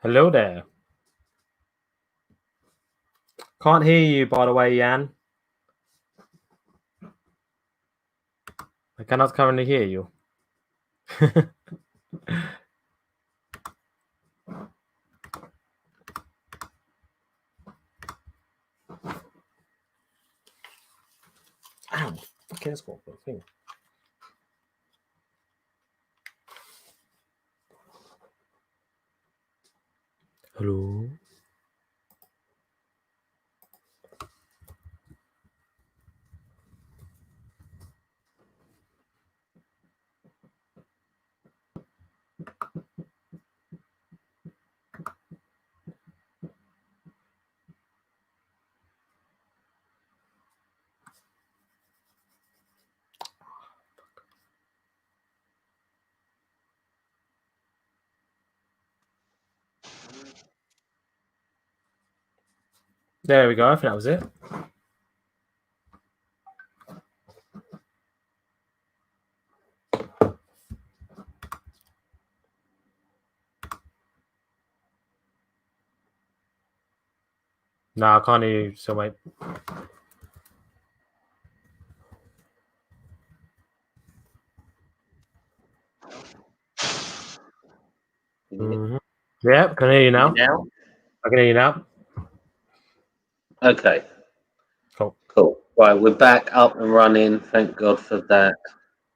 Hello there. Can't hear you, by the way, Jan. I cannot currently hear you. Ow. Okay, let's go. Hello. There we go. I think that was it. No, I can't hear you. So wait. Mm-hmm. Yeah, can hear you now. I can hear you now. Okay. Cool. Right, we're back up and running. Thank God for that.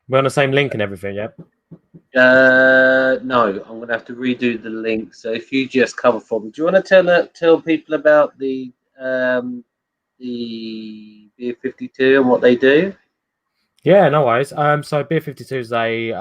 We're on the same link and everything, yeah? No, I'm going to have to redo the link. So if you just cover for me, do you want to tell people about the Beer 52 and what they do? Yeah, no worries. So Beer 52 is a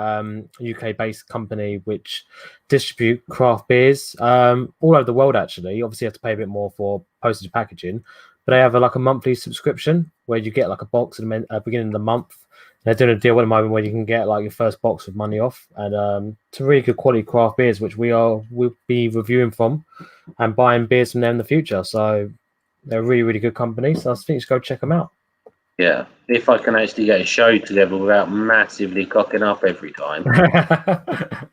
UK-based company which distribute craft beers all over the world. Actually, obviously, you have to pay a bit more for postage packaging, but they have a monthly subscription where you get like a box at the beginning of the month. They're doing a deal at the moment where you can get like your first box with money off, and some really good quality craft beers, which we'll be reviewing from and buying beers from them in the future. So they're a really, really good company. So I think just go check them out. Yeah, if I can actually get a show together without massively cocking up every time.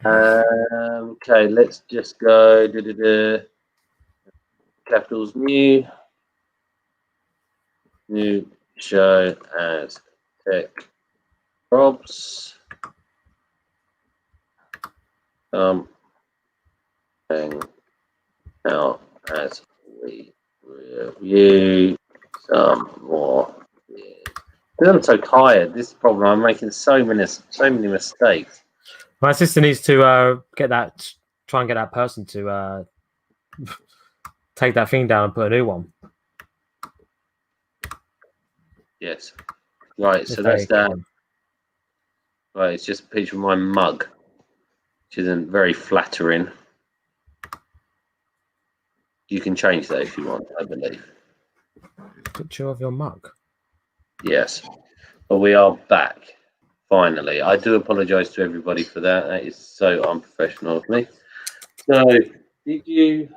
Okay, let's just go. Capitals new show as Tech Probs. Hang out as we review some more. Because I'm so tired. This is the problem. I'm making so many mistakes. My sister needs to try and get that person to take that thing down and put a new one. Yes. Right, so that's that. Right, it's just a picture of my mug, which isn't very flattering. You can change that if you want, I believe. Picture of your mug? Yes. But we are back, finally. I do apologise to everybody for that. That is so unprofessional of me. So, did you...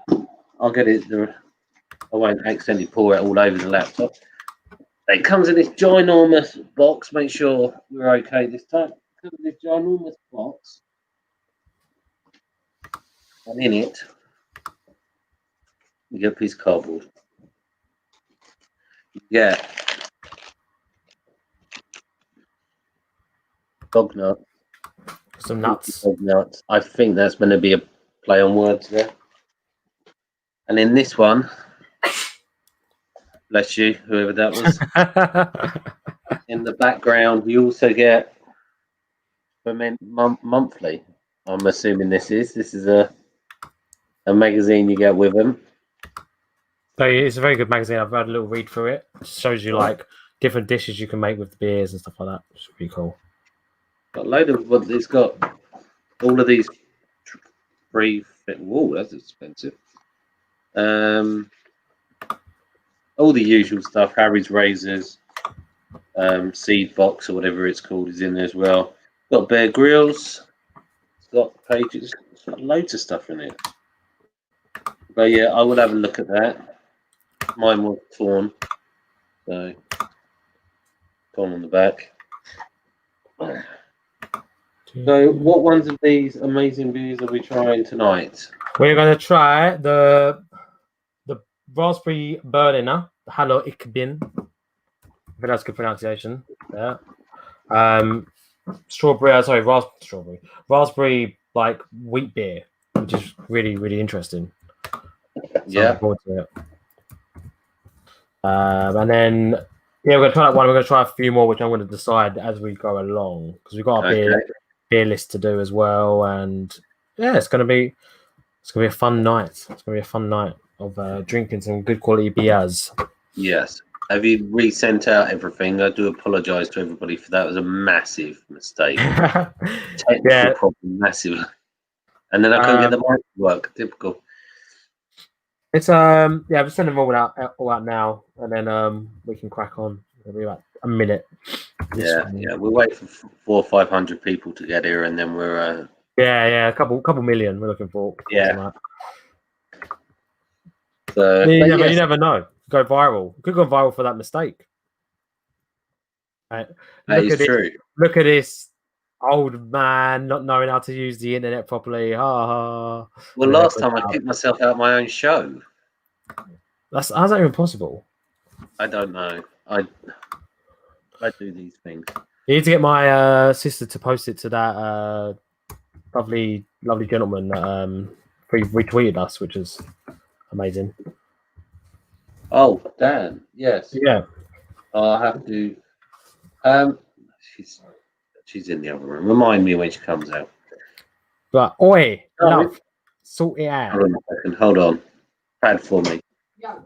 I'll get it... I won't accidentally pour it all over the laptop. It comes in this ginormous box. Make sure we're okay this time. It comes in this ginormous box. And in it, you get a piece of cardboard. Yeah. Dog nut. Some nuts. Dog nuts. I think that's going to be a play on words there. And in this one, bless you, whoever that was. In the background, you also get monthly. I'm assuming this is a magazine you get with them. So it's a very good magazine. I've had a little read through it. It shows you like different dishes you can make with the beers and stuff like that. It's pretty cool. Got a load of what it's got. All of these free. Whoa, that's expensive. All the usual stuff. Harry's razors, seed box or whatever it's called is in there as well. Got Bear Grylls. It's got pages. It's got loads of stuff in it. But yeah, I will have a look at that. Mine was torn, so torn on the back. So, what ones of these amazing beers are we trying tonight? We're gonna try the raspberry Berliner. Hallo, ich bin. I think that's good pronunciation. Yeah. Raspberry like wheat beer, which is really, really interesting. So Yeah. looking forward to it. And then we're gonna try that one. We're gonna try a few more, which I'm gonna decide as we go along because we've got a beer list to do as well. And yeah, it's gonna be a fun night. It's gonna be a fun night of drinking some good quality beers. Yes. Have you resent out everything? I do apologise to everybody for that. It was a massive mistake. Technical problem, massive. And then I couldn't get the mic to work. Typical. It's I've sent them all out now, and then we can crack on. It'll be about a minute. Yeah. We'll wait for 400 or 500 people to get here, and then we're a couple million. We're looking for. Yeah. So you never know. Go viral. Could go viral for that mistake. Right. That is true. Look at this old man not knowing how to use the internet properly. Well, last time I kicked myself out of my own show. How's that even possible? I don't know. I do these things. You need to get my sister to post it to that lovely gentleman that retweeted us, which is amazing. Oh, Dan. Yes. Yeah. I'll have to. She's in the other room. Remind me when she comes out. But love, sort it out. Hold on a second. Hold on. Pad for me. Yeah.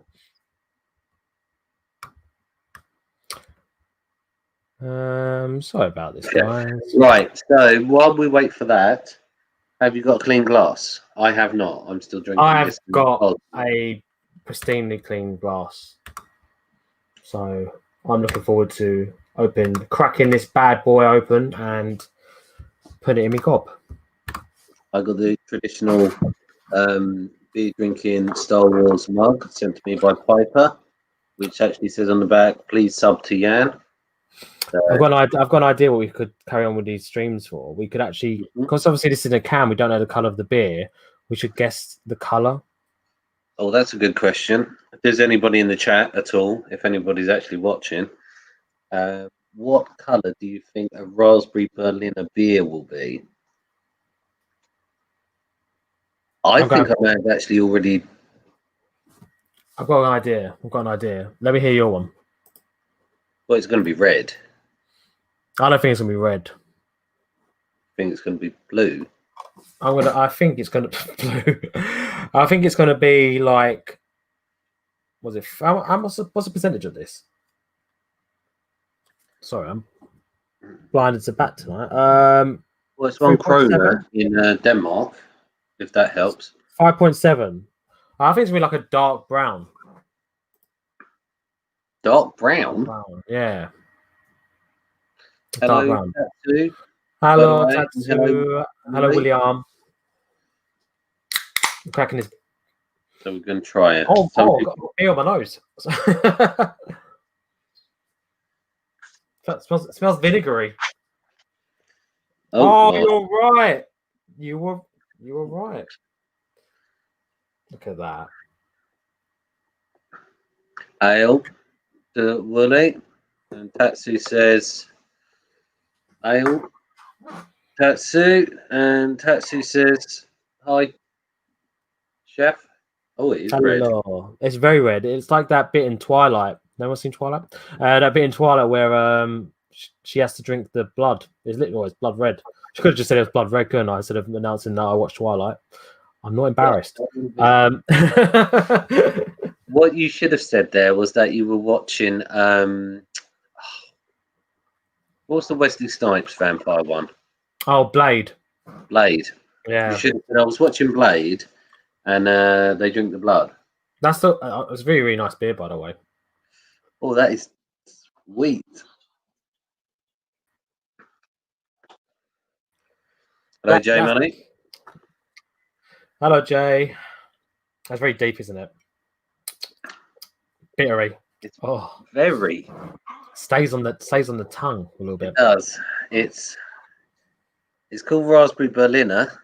Sorry about this, guys. Right. So while we wait for that, have you got clean glass? I have not. I'm still drinking. I've got a pristinely clean glass, so I'm looking forward to cracking this bad boy open and putting it in my gob. I got the traditional beer drinking Star Wars mug sent to me by Piper, which actually says on the back, "Please sub to Jan." I've got an idea what we could carry on with these streams for. We could actually, because obviously this is in a can, we don't know the color of the beer. We should guess the color. Oh, that's a good question. If there's anybody in the chat at all, if anybody's actually watching, what color do you think a raspberry Berliner beer will be? I think I may have actually already. I've got an idea. Let me hear your one. Well, it's going to be red. I don't think it's gonna be red. I think it's going to be blue. I think it's gonna be blue. I think it's gonna be like. What's the percentage of this? Sorry, I'm blinded to bat tonight. Well, it's 1 krona in Denmark, if that helps. 5.7. I think it's gonna be like a dark brown. Dark brown? Yeah. Hello, dark brown. Tatsu. Hello, Tatsu. Hello, William. I'm cracking this. So we're going to try it. I've got beer on my nose. It smells vinegary. Oh, you're right. You were right. Look at that. Ale to Willie. And Tatsu says ale. Tatsu. And Tatsu says hi, chef. Oh, it is red. It's very red. It's like that bit in Twilight. No one's seen Twilight? That bit in Twilight where she has to drink the blood. It's literally always blood red. She could have just said it was blood red, couldn't I? Instead of announcing that I watched Twilight. I'm not embarrassed. What you should have said there was that you were watching. What's the Wesley Snipes vampire one? Oh, Blade. Blade. Yeah. You should have said, I was watching Blade, and they drink the blood. That's it's a really, really nice beer, by the way. Oh, that is sweet. Hello, Jay Money. Hello, Jay. That's very deep, isn't it? Bittery. It's very stays on the tongue a little bit. It does. It's It's called Raspberry Berliner,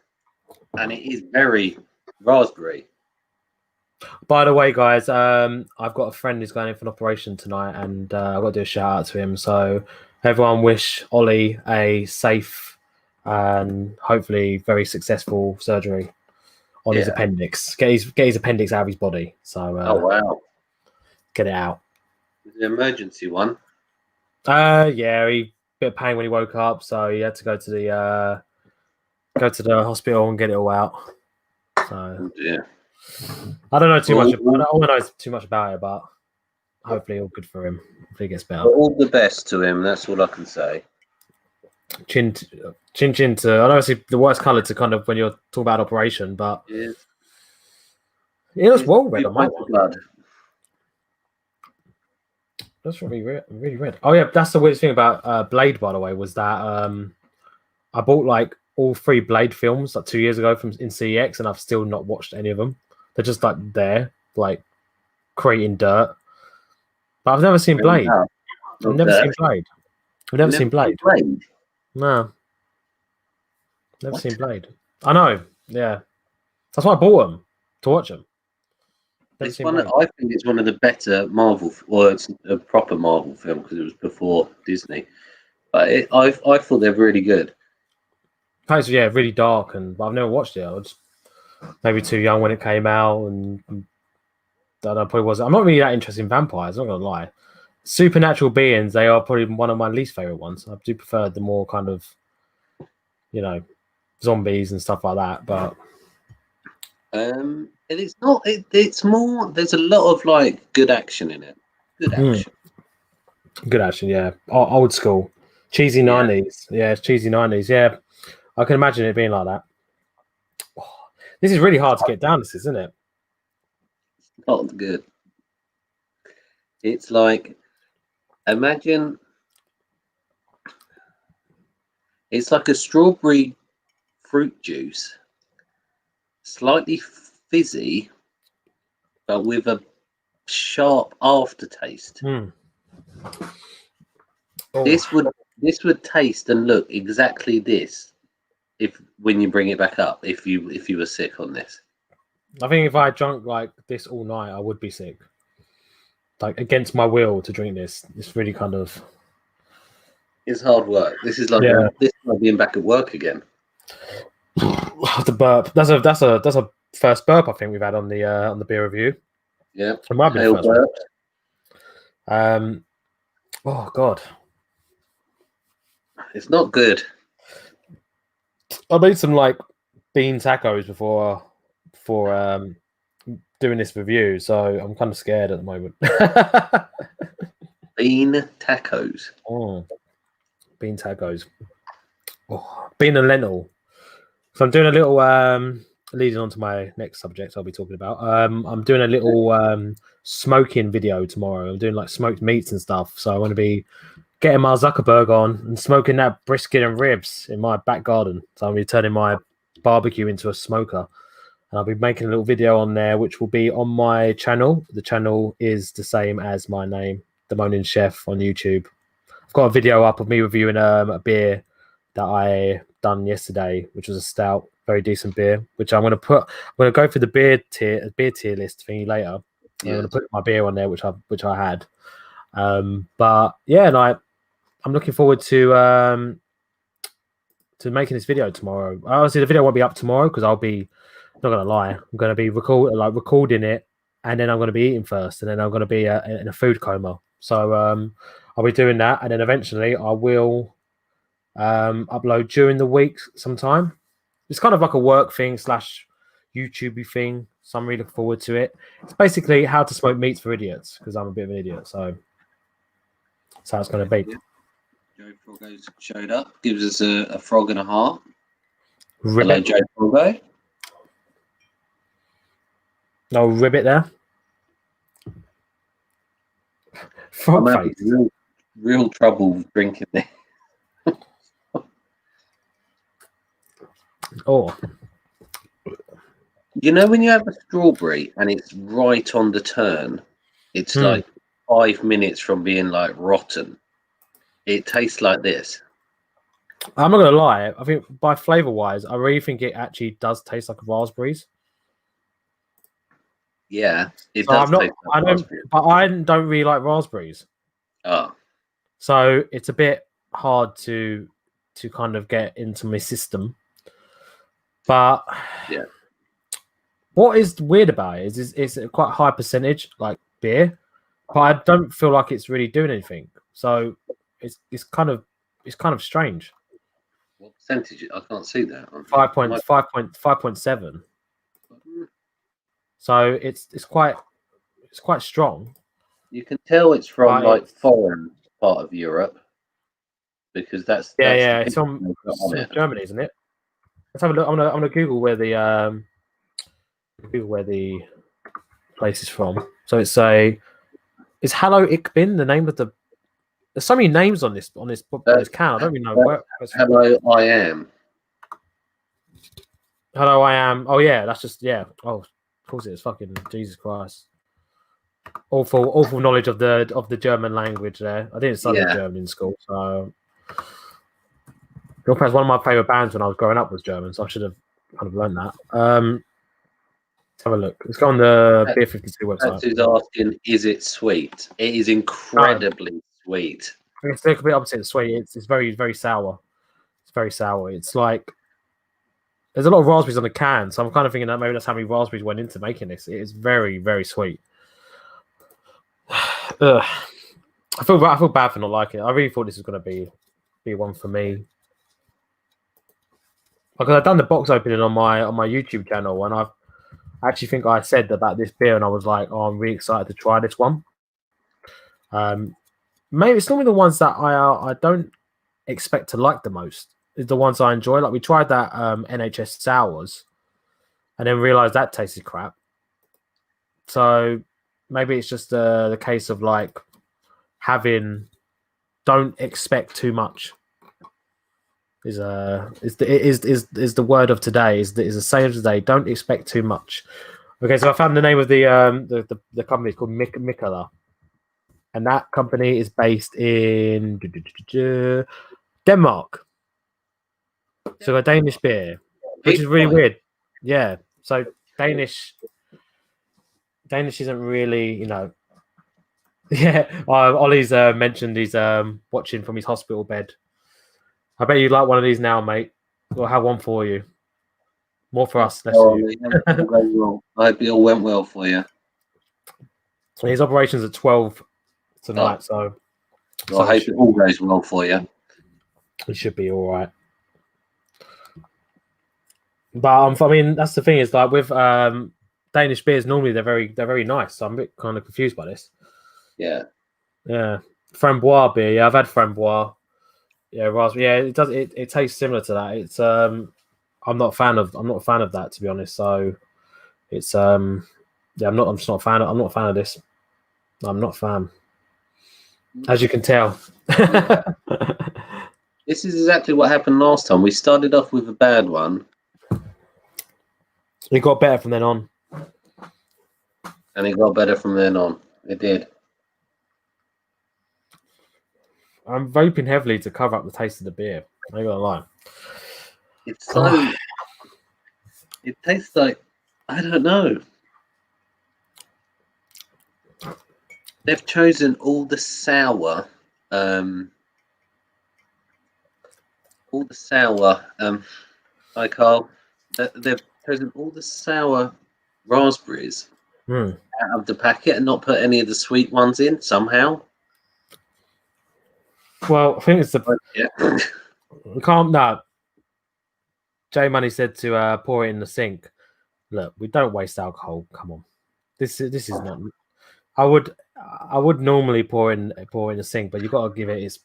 and it is very raspberry. By the way, guys, I've got a friend who's going in for an operation tonight, and I've got to do a shout out to him. So everyone wish Ollie a safe and hopefully very successful surgery on his appendix. Get his appendix out of his body. So Oh wow, get it out. it's an emergency one. Yeah, he bit of pain when he woke up, so he had to go to the hospital and get it all out. So Yeah. I don't know too much. I don't know too much about it, but hopefully all good for him. Hopefully he gets better. All the best to him. That's all I can say. Chin to. I know it's the worst colour to kind of when you're talking about operation, but Yeah. it looks well red on my one. Blood. That's really red. Oh yeah, that's the weirdest thing about Blade, by the way, was that I bought like all 3 Blade films like 2 years ago in CEX, and I've still not watched any of them. They're just like there, like creating dirt. But I've never seen Blade. I've never seen Blade. I've never seen Blade. No. Never seen Blade. I know. Yeah. That's why I bought them to watch them. I think it's one of the better Marvel, or it's a proper Marvel film because it was before Disney. But I thought they're really good. It's really dark, but I've never watched it. I was maybe too young when it came out, and I don't know, probably was. I'm not really that interested in vampires. I'm not gonna lie. Supernatural beings, they are probably one of my least favorite ones. I do prefer the more kind of, zombies and stuff like that. But it's not. It's more. There's a lot of like good action in it. Good action. Good action, yeah. Old school, cheesy 90s. Yeah, it's cheesy 90s. Yeah, I can imagine it being like that. Oh, this is really hard to get down. This, isn't it? Not good. It's like, imagine. It's like a strawberry fruit juice, slightly fizzy, but with a sharp aftertaste. Oh. This would taste and look exactly this when you bring it back up. If you were sick on this, I think if I drunk like this all night, I would be sick. Like against my will to drink this. It's really kind of. It's hard work. This is like this is like being back at work again. The burp. That's a first burp I think we've had on the beer review. Yeah. It might be the first one. Oh God. It's not good. I made some like bean tacos before doing this review, so I'm kind of scared at the moment. Bean tacos. Oh, bean tacos. Oh, bean and lentil. So I'm doing a little leading on to my next subject I'll be talking about. I'm doing a little smoking video tomorrow. I'm doing like smoked meats and stuff. So I want to be getting my Zuckerberg on and smoking that brisket and ribs in my back garden. So I'll be turning my barbecue into a smoker. And I'll be making a little video on there, which will be on my channel. The channel is the same as my name, The Moaning Chef on YouTube. I've got a video up of me reviewing a beer that I done yesterday, which was a stout, very decent beer, which I'm going to go through the beer tier list thingy later. Yeah. I'm going to put my beer on there, which I had. But yeah, and I'm looking forward to making this video tomorrow. Obviously, the video won't be up tomorrow because I'll be, not going to lie, I'm going to be recording it, and then I'm going to be eating first, and then I'm going to be in a food coma. So I'll be doing that, and then eventually I will upload during the week sometime. It's kind of like a work thing / YouTube thing, so I'm really looking forward to it. It's basically how to smoke meats for idiots, because I'm a bit of an idiot, so that's how it's going to be. Joe Froggo's showed up, gives us a frog and a heart. Ribbit. Hello, Joe Froggo. No ribbit there. Frog I'm face. Real trouble drinking this. Oh. You know when you have a strawberry and it's right on the turn, it's like 5 minutes from being like rotten. It tastes like this. I'm not gonna lie. I think by flavor wise, I really think it actually does taste like raspberries. Yeah, it So does I'm not. taste like I don't. raspberry. But I don't really like raspberries. Oh, So it's a bit hard to kind of get into my system. But yeah. what is weird about it is it's a quite high percentage like beer, but I don't feel like it's really doing anything. So it's kind of strange. What percentage? I can't see that on here. 5.7. So it's quite strong. You can tell it's from But like foreign part of Europe because that's the yeah, picture they've got it's on from it. Germany, isn't it? Let's have a look. I'm gonna Google where the place is from. So is Hallo Ich bin the name of the? There's so many names on this That's, can. I don't even know that's where it's from. hello, I am. Hello, I am. Oh yeah, that's just yeah. Oh, of course it is. Fucking Jesus Christ. Awful knowledge of the German language there. I didn't study Yeah. German in school, so Girlfriend's one of my favorite bands when I was growing up was German, so I should have kind of learned that. Let's have a look. Let's go on the Beer 52 That's website. who's asking, is it sweet? It is incredibly sweet. It's a bit opposite sweet. It's very sour. It's very sour. It's like there's a lot of raspberries on the can, so I'm kind of thinking that maybe that's how many raspberries went into making this. It is very sweet. Ugh. I feel bad for not liking it. I really thought this was going to be one for me because I've done the box opening on my YouTube channel, and I actually think I said about this beer, and I was like, "Oh, I'm really excited to try this one." Maybe it's normally the ones that I don't expect to like the most is the ones I enjoy. Like we tried that NHS sours, and then realized that tasted crap. So maybe it's just the case of like having don't expect too much. Is the word of today? Is the saying of today? Don't expect too much. Okay, so I found the name of the company. It's called Mikkeller, and that company is based in Denmark. So a Danish beer, which is really weird. Yeah, so Danish isn't really, you know. Yeah, Ollie's mentioned he's watching from his hospital bed. I bet you'd like one of these now, mate. We'll have one for you. More for us, less for you. I hope it all went well for you. His operation's at 12 tonight, so I hope it all goes well for you. It should be all right. But I mean, that's the thing is like with Danish beers, normally they're very nice. So I'm a bit kind of confused by this. Yeah. Framboise beer. Yeah, I've had framboise. Yeah, raspberry. Yeah, it does. It tastes similar to that. It's I'm not a fan of that, to be honest. So it's yeah, I'm just not a fan. I'm not a fan of this. I'm not a fan, as you can tell. Yeah. This is exactly what happened last time. We started off with a bad one. It got better from then on. And it got better from then on. It did. I'm vaping heavily to cover up the taste of the beer. I ain't gonna lie. It's so. It tastes like, I don't know. They've chosen all the sour. Hi Carl. They've chosen all the sour raspberries out of the packet and not put any of the sweet ones in somehow. Well, I think it's the yeah. We can't. No. J Money said to pour it in the sink. Look, we don't waste alcohol. Come on, this is not. I would normally pour in the sink, but you got to give it. It's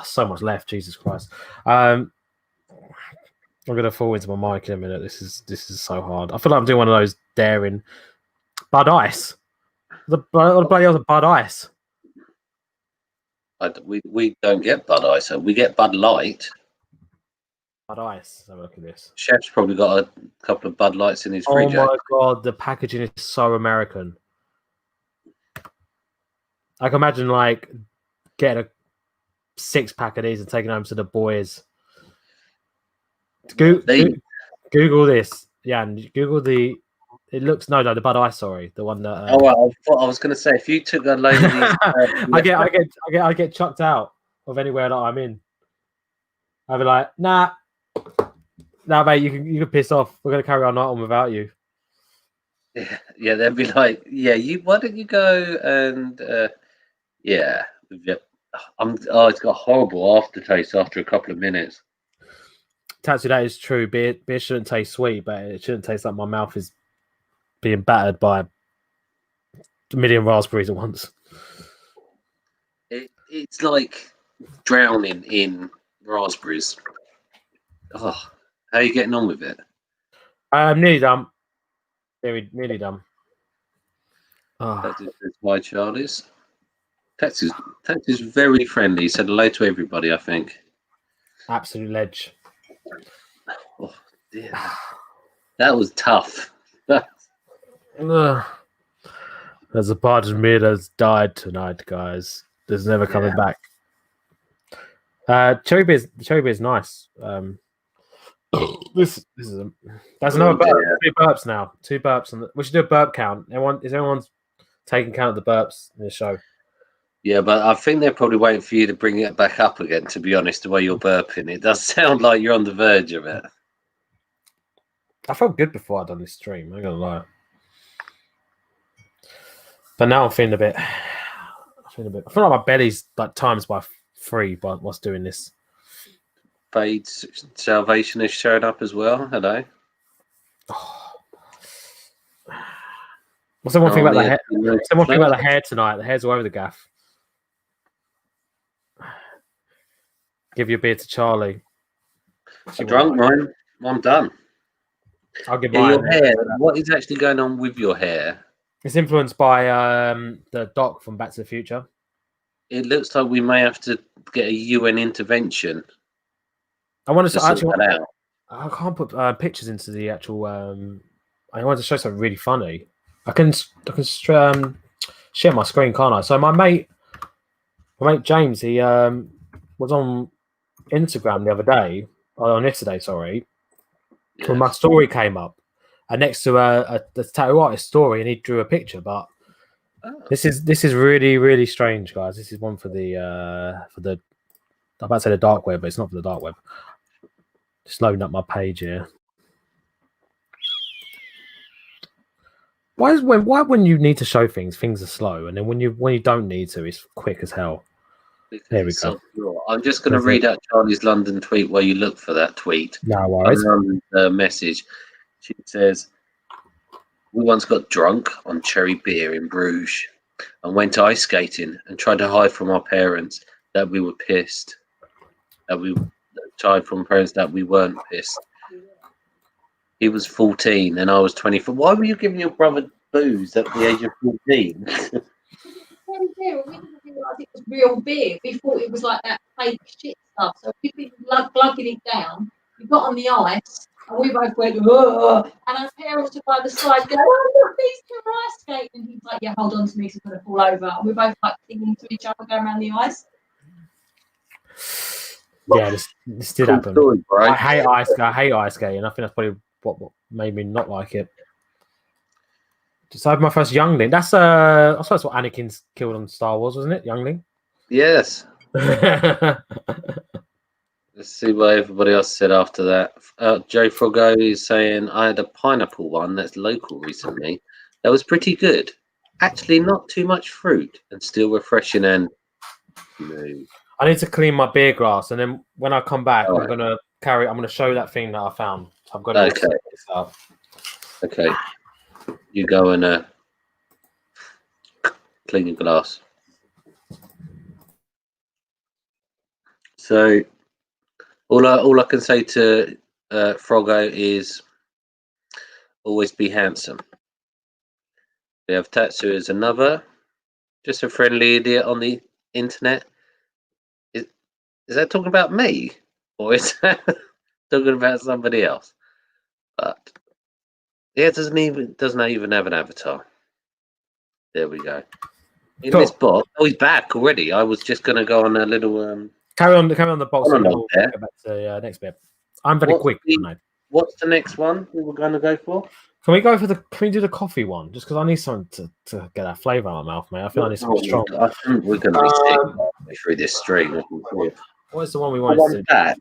so much left. Jesus Christ. I'm gonna fall into my mic in a minute. This is so hard. I feel like I'm doing one of those daring Bud Ice. The bloody hell's a Bud Ice. We don't get Bud Ice. We get Bud Light. Bud Ice. Let's have a look at this. Chef's probably got a couple of Bud Lights in his fridge. Oh my god, the packaging is so American. I can imagine like getting a 6-pack of these and taking home to the boys. Google this. Yeah, and Google the. It looks the Bud Ice. Sorry, the one that. Oh, well, I was going to say, if you took a load of these, I get chucked out of anywhere that I'm in. I'd be like, nah, mate, you can piss off. We're gonna carry our night on without you. Yeah, they'd be like, yeah, why don't you go and yeah. It's got a horrible aftertaste after a couple of minutes. Tatsu, that is true. Beer shouldn't taste sweet, but it shouldn't taste like my mouth is being battered by a million raspberries at once. It's like drowning in raspberries. Oh, how are you getting on with it? I'm nearly done. Nearly done. That is why Charlie's. Tatsu's very friendly. He said hello to everybody, I think. Absolute ledge. Oh, dear. That was tough. There's a part of me that's died tonight, guys. There's never coming back. Cherry beer is nice. This is that's another burp. 2 burps now. 2 burps, and we should do a burp count. Is everyone taking count of the burps in the show? Yeah, but I think they're probably waiting for you to bring it back up again. To be honest, the way you're burping, it does sound like you're on the verge of it. I felt good before I'd done this stream. I'm gonna lie, but now I'm feeling a bit. I feel like my belly's like times by 3 by what's doing this. Fade's Salvation has shown up as well. Hello. What's the one thing about the hair? What's the one thing about the hair tonight? The hair's all over the gaff. Give your beer to Charlie. I'm drunk, mine. I'm done. I'll give mine. Your hair. What is actually going on with your hair? It's influenced by the Doc from Back to the Future. It looks like we may have to get a UN intervention. I want to actually. I can't put pictures into the actual. I wanted to show something really funny. I can share my screen, can't I? So my mate James, he was on Instagram the other day, on yesterday, sorry. Yes. When my story came up, and next to the tattoo artist story, and he drew a picture. But this is really, really strange, guys. This is one for the I'm about to say the dark web, but it's not for the dark web. Just loading up my page here. Why when you need to show things are slow, and then when you don't need to, it's quick as hell. There we go. I'm just going to read out Charlie's London tweet while you look for that tweet. No worries. Message. She says, "We once got drunk on cherry beer in Bruges and went ice skating and tried to hide from our parents that we were pissed. That we tried from parents that we weren't pissed. He was 14 and I was 24. Why were you giving your brother booze at the age of 14? We didn't realise it was real beer. We thought it was like that fake shit stuff. So we've been glugging it down. We got on the ice and we both went, ugh, and our parents were by the side going, oh, look, these two are ice skating. And he's like, yeah, hold on to me, so I'm going to fall over. And we're both like clinging to each other going around the ice. Yeah, this did happen. Story, I hate ice skating. I think that's probably what made me not like it. So I had my first youngling. That's I suppose what Anakin's killed on Star Wars, wasn't it? Youngling. Yes. Let's see what everybody else said after that. Joe Frogo is saying, I had a pineapple one that's local recently. That was pretty good. Actually, not too much fruit and still refreshing and smooth. I need to clean my beer glass, and then when I come back, I'm gonna show that thing that I found. I'm gonna set this up. Okay. You go and clean your glass. So all I can say to Frogo is always be handsome. We have Tatsu as another, just a friendly idiot on the internet. Is that talking about me, or is that talking about somebody else? But yeah, it doesn't even have an avatar. There we go. In this box, he's back already. I was just going to go on a little. Carry on the box. We'll get back to the next bit. I'm very What's quick. the- Tonight. What's the next one we were going to go for? Can we go for the? Can we do the coffee one? Just because I need something to get that flavour out of my mouth, mate. I feel I need something strong. I think we're going to be sick through this stream. What is the one we What wanted to one's do? that?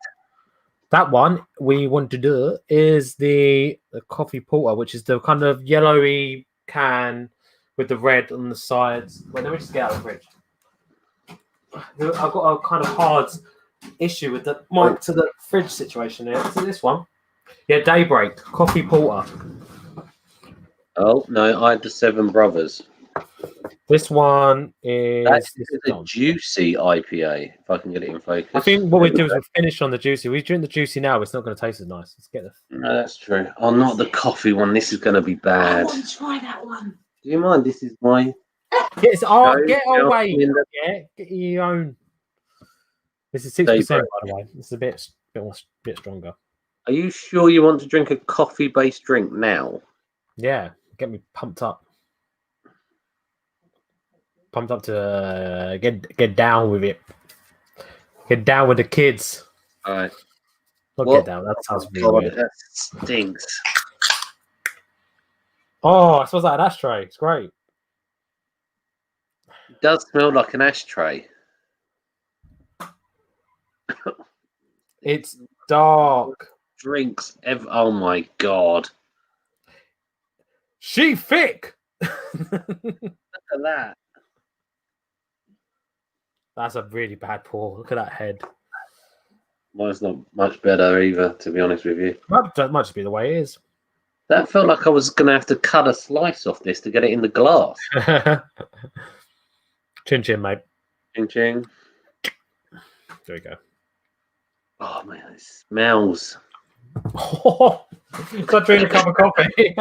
That one we want to do is the coffee porter, which is the kind of yellowy can with the red on the sides. Wait, let me just get out of the fridge. I've got a kind of hard issue with the mic to the fridge situation here. Is it this one? Yeah, Daybreak coffee porter. Oh no, I had the Seven Brothers. This one is That's this a one. juicy IPA. If I can get it in focus. I think what we do is we finish on the juicy. We drink the juicy now. It's not going to taste as nice. Let's get the. No, that's true. Oh, not the coffee one. This is going to be bad. I want to try that one. Do you mind? This is my. Get No, away. in the- Yeah, get your own. This is 6%, by the way. This is a bit stronger. Are you sure you want to drink a coffee-based drink now? Yeah, get me pumped up. Pumped up to get down with it. Get down with the kids. All right. Not What? get down. That sounds really God, weird. that stinks. Oh, it smells like an ashtray. It's great. It does smell like an ashtray. It's dark. Drinks. Oh my god. She thick. Look at that. That's a really bad pour. Look at that head. Mine's not much better either, to be honest with you. That might just be the way it is. That felt like I was going to have to cut a slice off this to get it in the glass. Chin chin, mate. Ching ching. There we go. Oh man, it smells. It's like drinking a cup of coffee.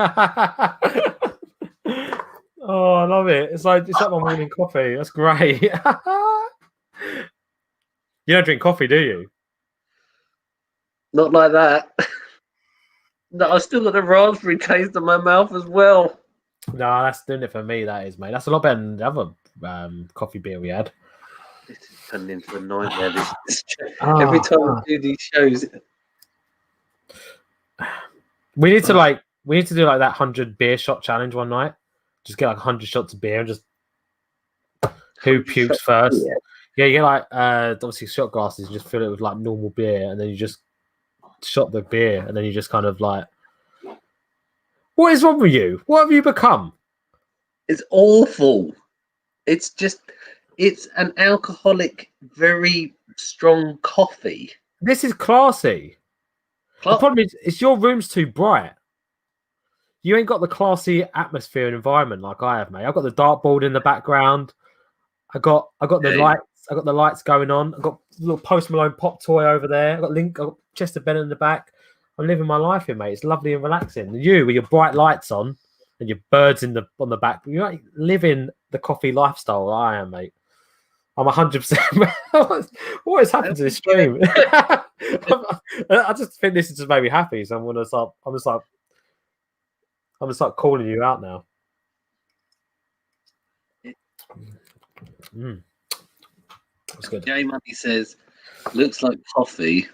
Oh, I love it. It's like my morning coffee. That's great. You don't drink coffee, do you? Not like that. No, I still got the raspberry taste in my mouth as well. No, that's doing it for me. That is, mate. That's a lot better than the other coffee beer we had. This is turned into a nightmare. Every time I do these shows, We need to do like that 100 beer shot challenge one night. Just get like 100 shots of beer and just who pukes first. Yeah, you get like obviously shot glasses and just fill it with like normal beer, and then you just shot the beer, and then you just kind of like, what is wrong with you? What have you become? it's awful. It's an alcoholic, very strong coffee. This is classy. The problem is your room's too bright. You ain't got the classy atmosphere and environment like I have, mate. I've got the dartboard in the background. I got the lights. I got the lights going on. I got a little Post Malone pop toy over there. I got Chester Bennett in the back. I'm living my life here, mate. It's lovely and relaxing. And you with your bright lights on and your birds on the back. You're like living the coffee lifestyle I am, mate. I'm 100%. What has happened to this stream? I just think this has just made me happy. So I'm gonna start calling you out now. That's good. J Money says, looks like coffee.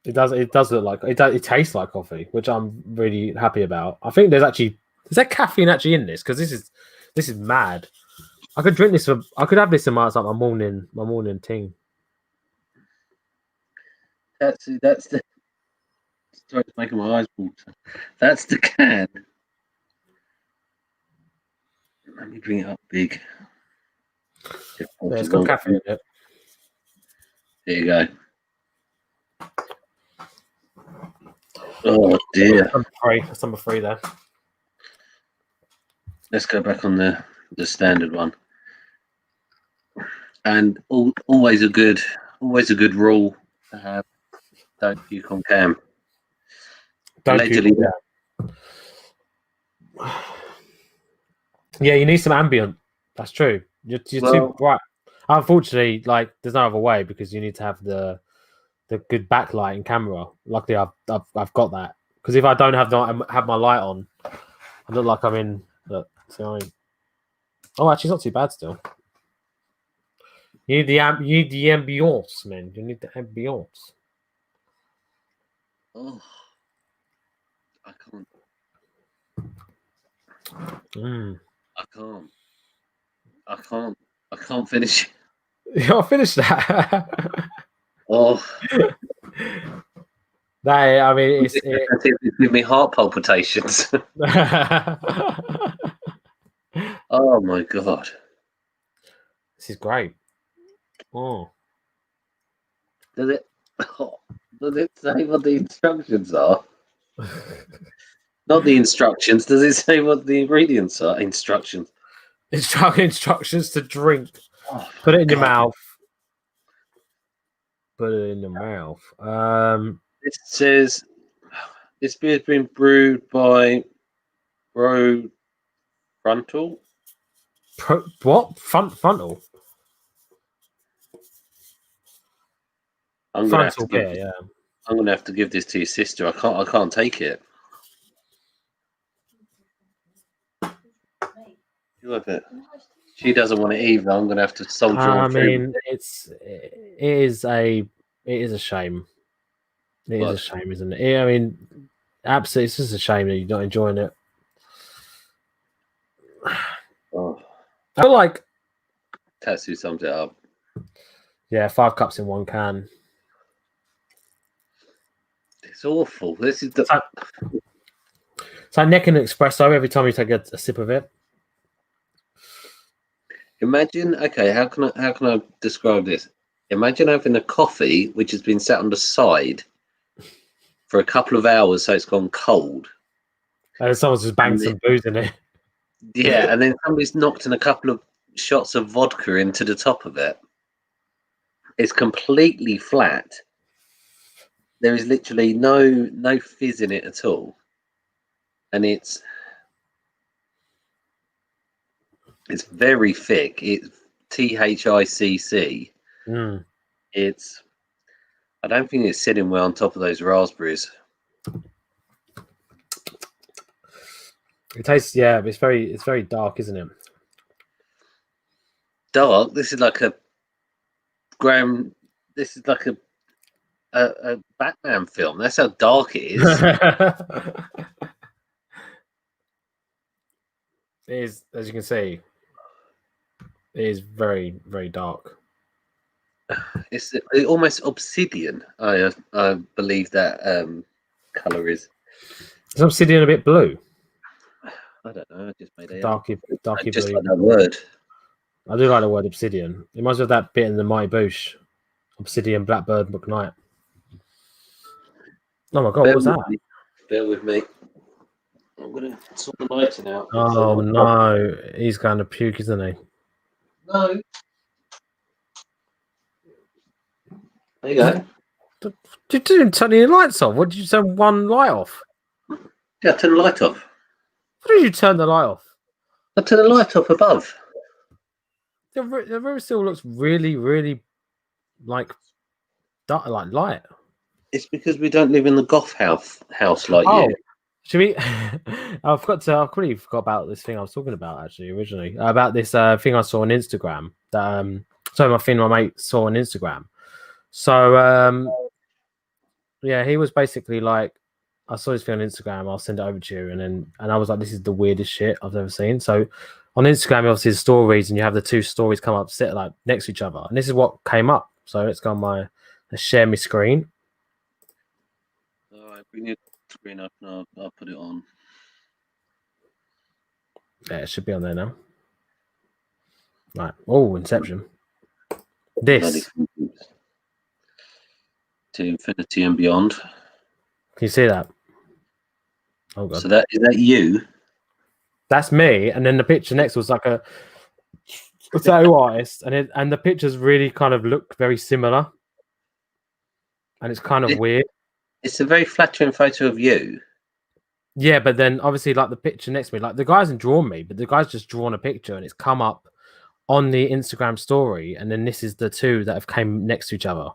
It does look like it tastes like coffee, which I'm really happy about. I think is there caffeine actually in this? Because this is mad. I could drink this I could have this in my morning thing. That's the. Sorry, it's making my eyes water. That's the can. Let me bring it up big. Yeah, it's got caffeine in it. There you go. Oh dear. That's number three there. Let's go back on the standard one. And always a good rule to have. Don't puke on cam. Allegedly. Yeah, you need some ambient. That's true. You're too bright. Unfortunately, like there's no other way because you need to have the good backlight and camera. Luckily, I've got that. Because if I don't have my light on, I look like I'm in. Look, see what I mean? Oh, actually, it's not too bad still. You need the ambience, man. You need the ambience. Oh, I can't. Mm. I can't. I can't. I can't finish. I'll finish that. Oh, I mean, it's giving me heart palpitations. Oh my god. This is great. Oh. Does it? Does it say what the instructions are? Not the instructions. Does it say what the ingredients are? Instructions. Instructions to drink. Oh, Put it in your God. mouth. Put it in your mouth. It says this beer has been brewed by Bro Frontal. What? Frontal? I'm gonna have to Frontal give. beer, yeah. I'm gonna have to give this to your sister. I can't take it. You have it. She doesn't want it either. I'm gonna have to soldier I on through. mean, it is a shame. It is What? a shame, isn't it? I mean, absolutely, it's just a shame that you're not enjoying it. Oh, I feel like, Tatsu sums it up. yeah, 5 cups in one can. It's awful. This is the. It's like necking an espresso every time you take a sip of it. Imagine. Okay, how can I describe this? Imagine having a coffee which has been sat on the side for a couple of hours, so it's gone cold. And someone's just banged some booze in it. Yeah, and then somebody's knocked in a couple of shots of vodka into the top of it. It's completely flat. There is literally no fizz in it at all, and it's very thick. It's THICC. Mm. It's. I don't think it's sitting well on top of those raspberries. It tastes, yeah, but it's very dark, isn't it? Dark. This is like a Graham. This is like a Batman film. That's how dark it is. It is, as you can see, it is very, very dark. It's almost obsidian. I believe that color is. Is obsidian a bit blue? I don't know. I just made it. Darky Just blue. like that word. I do like the word obsidian. It reminds me of that bit in the Mighty Boosh. Obsidian, Blackbird, McKnight. Oh my god, what was that? Bear with me. I'm gonna sort the lighting out. Oh no, he's going to puke, isn't he? No. There you go. You didn't turn any lights off. What did you turn one light off? Yeah, turn the light off. What did you turn the light off? I turn the light off above. The room still looks really, really like dark, like light. It's because we don't live in the goth house like you. Should we? I completely forgot about this thing I was talking about actually originally about this thing I saw on Instagram. That my thing my mate saw on Instagram. So yeah, he was basically like, I saw this thing on Instagram. I'll send it over to you, and I was like, this is the weirdest shit I've ever seen. So on Instagram, obviously the stories, and you have the two stories come up, sit like next to each other, and this is what came up. So let's go on let's share my screen. All right, bring your screen up and I'll put it on. Yeah, it should be on there now. Right. Oh, Inception. This. To infinity and beyond. Can you see that? Oh god. So is that you? That's me, and then the picture next was like a tattoo artist, and the pictures really kind of look very similar, and it's kind of weird. It's a very flattering photo of you. Yeah, but then obviously, like the picture next to me, like the guy hasn't drawn me, but the guy's just drawn a picture, and it's come up on the Instagram story, and then this is the two that have came next to each other,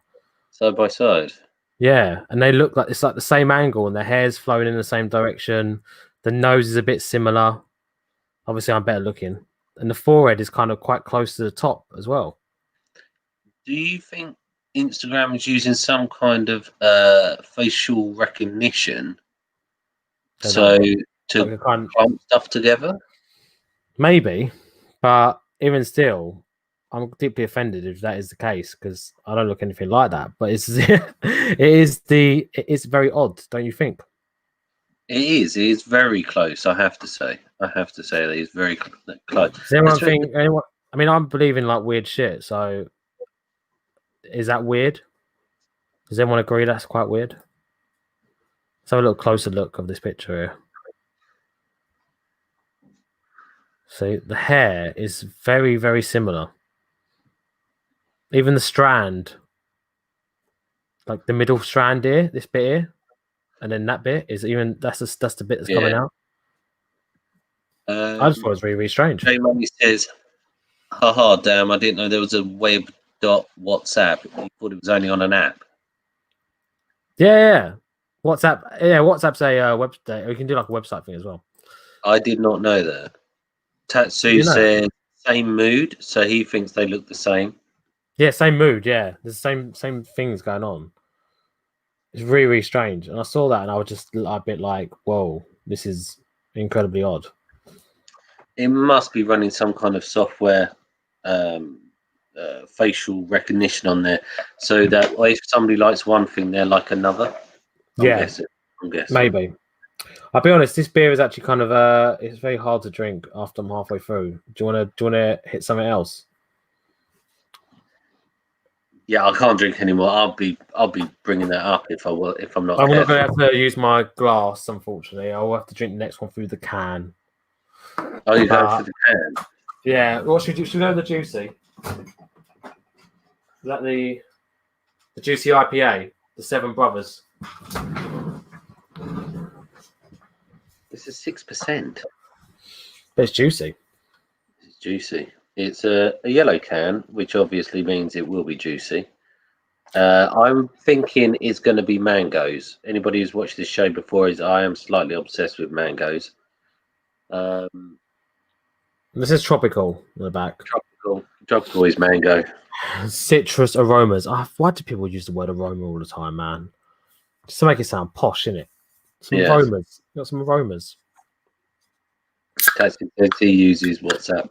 side by side. Yeah, and they look like it's like the same angle, and their hair's flowing in the same direction. The nose is a bit similar. Obviously, I'm better looking, and the forehead is kind of quite close to the top as well. Do you think Instagram is using some kind of facial recognition, so to Like a kind, clump stuff together. maybe, but even still, I'm deeply offended if that is the case because I don't look anything like that. But it's it's very odd, don't you think? It is very close. I have to say that it's very close. Does anyone Especially- think anyone? I mean, I'm believing like weird shit. So, is that weird? Does anyone agree that's quite weird? Let's have a little closer look of this picture here. See, the hair is very, very similar. Even the strand, like the middle strand here, this bit here, and then that bit is even that's the bit that's coming Yeah. out. I just thought it was really, really strange. J Money says, haha, damn, I didn't know there was a web.whatsapp. I thought it was only on an app. Yeah. WhatsApp. Yeah, WhatsApp's a website. You can do like a website thing as well. I did not know that. Tatsu You know. said, same mood, so he thinks they look the same. Yeah, same mood. Yeah, there's the same things going on. It's really, really strange. And I saw that, and I was just a bit like, "Whoa, this is incredibly odd." It must be running some kind of software, facial recognition on there, so that if somebody likes one thing, they're like another. I'm guessing. Maybe. I'll be honest. This beer is actually kind of it's very hard to drink after I'm halfway through. Do you want to hit something else? Yeah, I can't drink anymore. I'll be bringing that up if I'm not. I'm not going careful. to have to use my glass, unfortunately. I'll have to drink the next one through the can. Oh, you go for the can. Yeah. What should we do? Should we go with the juicy? Is that the juicy IPA, the Seven Brothers? This is 6%. But it's juicy. It's juicy. It's a yellow can, which obviously means it will be juicy. I'm thinking it's going to be mangoes. Anybody who's watched this show before I am slightly obsessed with mangoes. This is tropical on the back. Tropical is mango. Citrus aromas. Why do people use the word aroma all the time, man? Just to make it sound posh, innit? Some aromas. You got some aromas. He uses WhatsApp.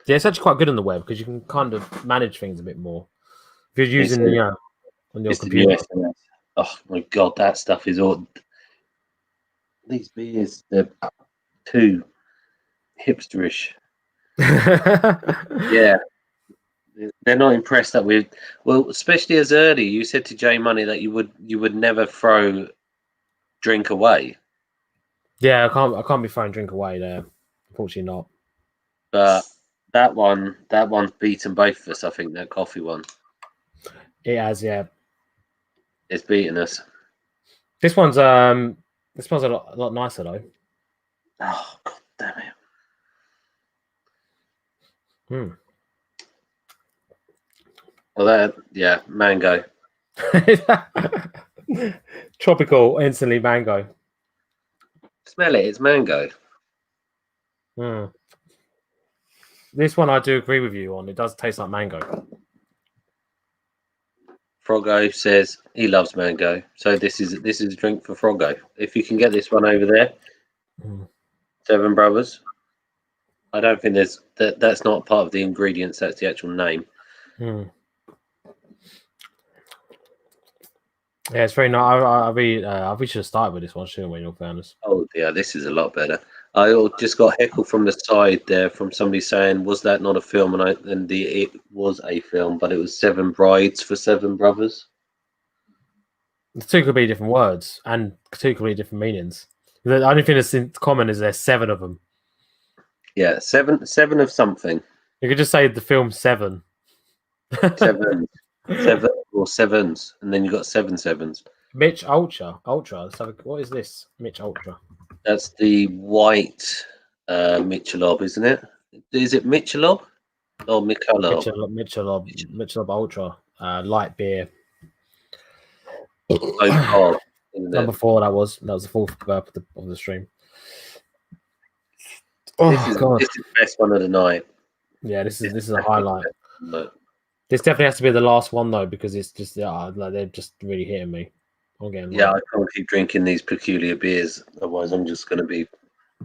Yeah, it's actually quite good on the web because you can kind of manage things a bit more. If you're using, on your computer. SMS. Oh my god, that stuff is all. These beers, they're too hipsterish. Yeah, they're not impressed that we. Well, especially as early, you said to J Money that you would never throw drink away. Yeah, I can't be throwing drink away there. Unfortunately, not. But that one's beaten both of us. I think that coffee one. It has, yeah. It's beaten us. This one's a lot nicer though. Oh god damn it. Well, mango. Tropical, instantly mango. Smell it. It's mango. This one I do agree with you on. It does taste like mango. Froggo says he loves mango, so this is a drink for Froggo. If you can get this one over there, Seven Brothers. I don't think that's not part of the ingredients. That's the actual name. Yeah, it's very nice. We should have started with this one, shouldn't we? In all fairness. Oh yeah, this is a lot better. I just got heckled from the side there from somebody saying, "Was that not a film?" It was a film, but it was Seven Brides for Seven Brothers. The two could be different words and two could be different meanings. The only thing that's in common is there's 7 of them. Yeah, seven of something. You could just say the film Seven. Seven or sevens, and then you got 7 sevens. Mitch Ultra. So what is this? Mitch Ultra. That's the white Michelob, isn't it? Is it Michelob or Michelob? Michelob Ultra. Light beer. Number 4. That was the 4th burp of the stream. This is the best one of the night. Yeah, this is a highlight. But This definitely has to be the last one though, because it's just like they're just really hitting me. I'm getting Yeah, I can't keep drinking these peculiar beers, otherwise I'm just going to be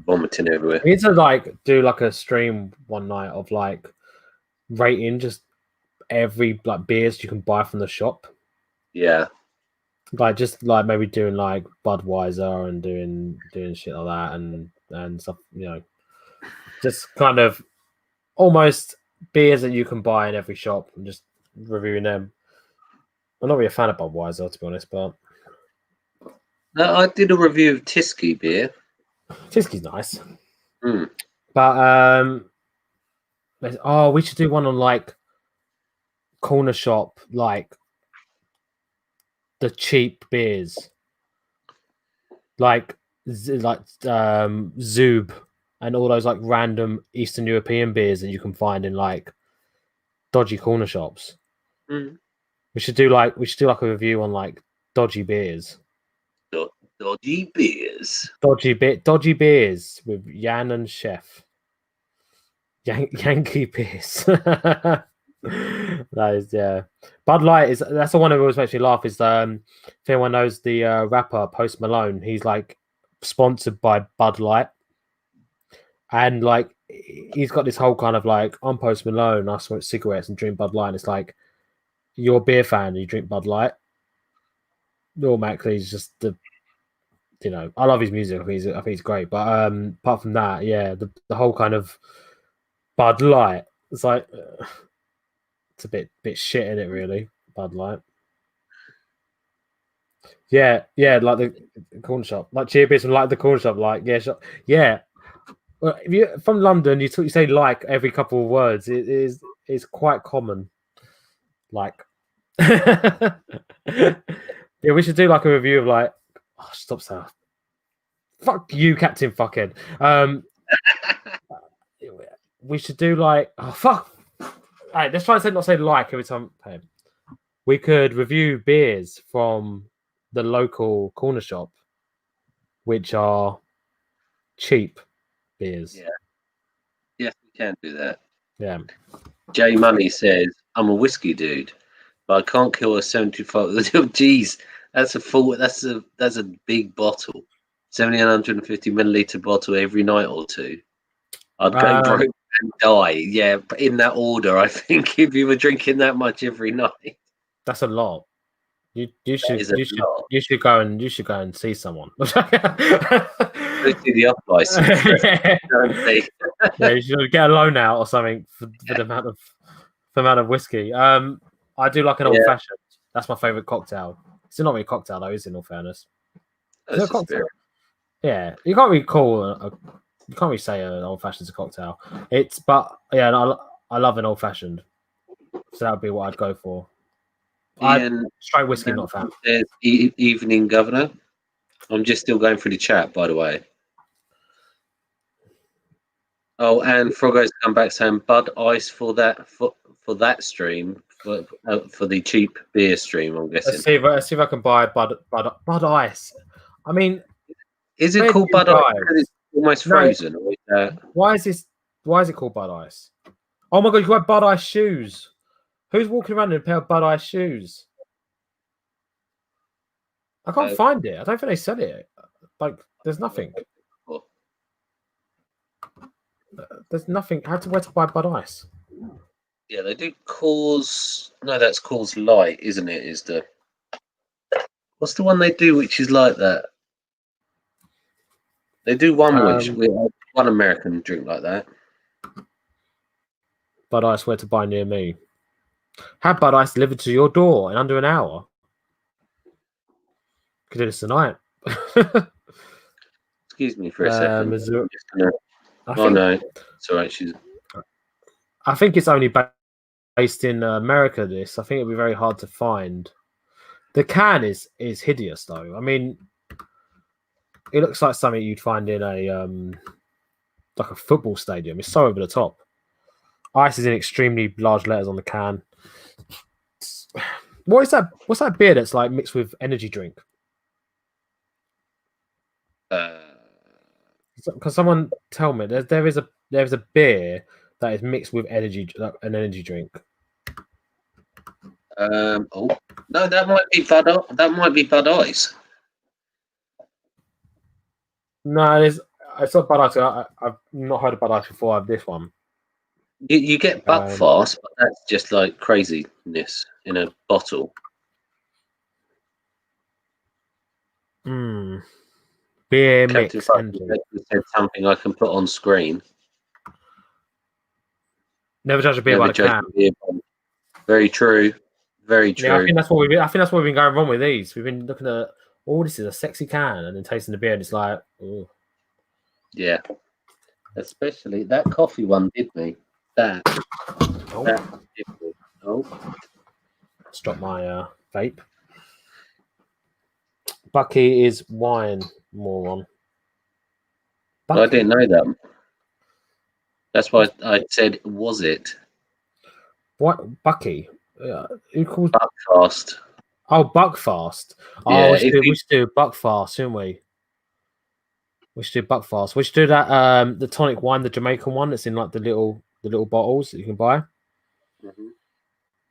vomiting everywhere. We need to like do like a stream one night of like rating just every like beers you can buy from the shop. Yeah, Like just like maybe doing like Budweiser and doing shit like that and stuff, you know. Just kind of almost beers that you can buy in every shop and just reviewing them. I'm not really a fan of Budweiser to be honest, but no, I did a review of Tyskie beer. Tysky's nice. Mm. But we should do one on like corner shop, like the cheap beers, like Zub and all those like random Eastern European beers that you can find in like dodgy corner shops. Mm. We should do like a review on like dodgy beers. Dodgy beers. Dodgy beers with Jan and Chef. Yankee beers. That is, yeah. Bud Light that's the one that always makes me laugh. Is if anyone knows the rapper Post Malone, he's like sponsored by Bud Light, and like he's got this whole kind of like, I'm Post Malone, I smoke cigarettes and drink Bud Light. And it's like, you're a beer fan and you drink Bud Light. Automatically, he's just the, you know, I love his music. I think he's great. But apart from that, yeah, the whole kind of Bud Light, it's like it's a bit shit in it, really. Bud Light. Yeah, like the corner shop, like cheer beers from like the corner shop, like yeah. Well, if you from London, you say like every couple of words. It's quite common. Like, yeah, we should do like a review of like. Oh, stop saying. Fuck you, Captain Fuckhead. We should do like, oh fuck. All right, let's try and not say like every time. Hey, we could review beers from the local corner shop, which are cheap beers. Yeah. Yes, we can do that. Yeah. Jay Money says, I'm a whiskey dude, but I can't kill a 75. Geez, that's a full. That's a big bottle. 750 milliliter bottle every night or two. I'd go broke and die. Yeah, but in that order, I think if you were drinking that much every night, that's a lot. You should go and see someone. Go see the off license. Yeah, you should get a loan out or something for the amount of whiskey. I do like an old fashioned. That's my favorite cocktail. It's not really a cocktail though, is it? In all fairness, it's a cocktail. Yeah, you can't really call you can't really say an old fashioned is a cocktail. But I love an old fashioned, so that would be what I'd go for. Ian, straight whiskey, not fan. Evening, Governor. I'm just still going through the chat, by the way. Oh, and Froggo's come back saying Bud Ice for that stream for the cheap beer stream. I'm guessing. Let's see if I can buy Bud Ice. I mean, is it called Bud Ice because it's almost frozen? Why is it called Bud Ice? Oh my god, you can buy Bud Ice shoes. Who's walking around in a pair of Bud Ice shoes? I can't find it. I don't think they sell it. Like, there's nothing. There's nothing. Where to buy Bud Ice? Yeah, they do Coors. No, that's Coors Light, isn't it? What's the one they do which is like that? They do one one American drink like that. Bud Ice, where to buy near me? Have Bud Ice delivered to your door in under an hour. Could do this tonight. Excuse me for a second. No, it's all right. I think it's only based in America. I think it'll be very hard to find. The can is hideous, though. I mean, it looks like something you'd find in a like a football stadium. It's so over the top. Ice is in extremely large letters on the can. What is that? What's that beer that's like mixed with energy drink? Can someone tell me? There is a beer that is mixed with an energy drink. Oh no, that might be Bud. That might be Bud Ice. No, it's not Bud Ice. I've not heard of Bud Ice before. I have this one. You get Buckfast, but that's just like craziness in a bottle. Beer Captain mix. Fuck said something I can put on screen. Never judge a beer by the can. Very true. Very true. Yeah, I think that's what we've been going wrong with these. We've been looking at, oh, this is a sexy can, and then tasting the beer, and it's like, oh. Yeah. Especially that coffee one did me. That did me. Oh. Stop my vape. Bucky is wine, moron. I didn't know that. That's why I said, was it? What? Bucky? Who called Buckfast? Oh, Buckfast. Yeah, Oh, we should do Buckfast, shouldn't we? We should do Buckfast. We should do that. The tonic wine, the Jamaican one, that's in like the little bottles that you can buy. Mm-hmm.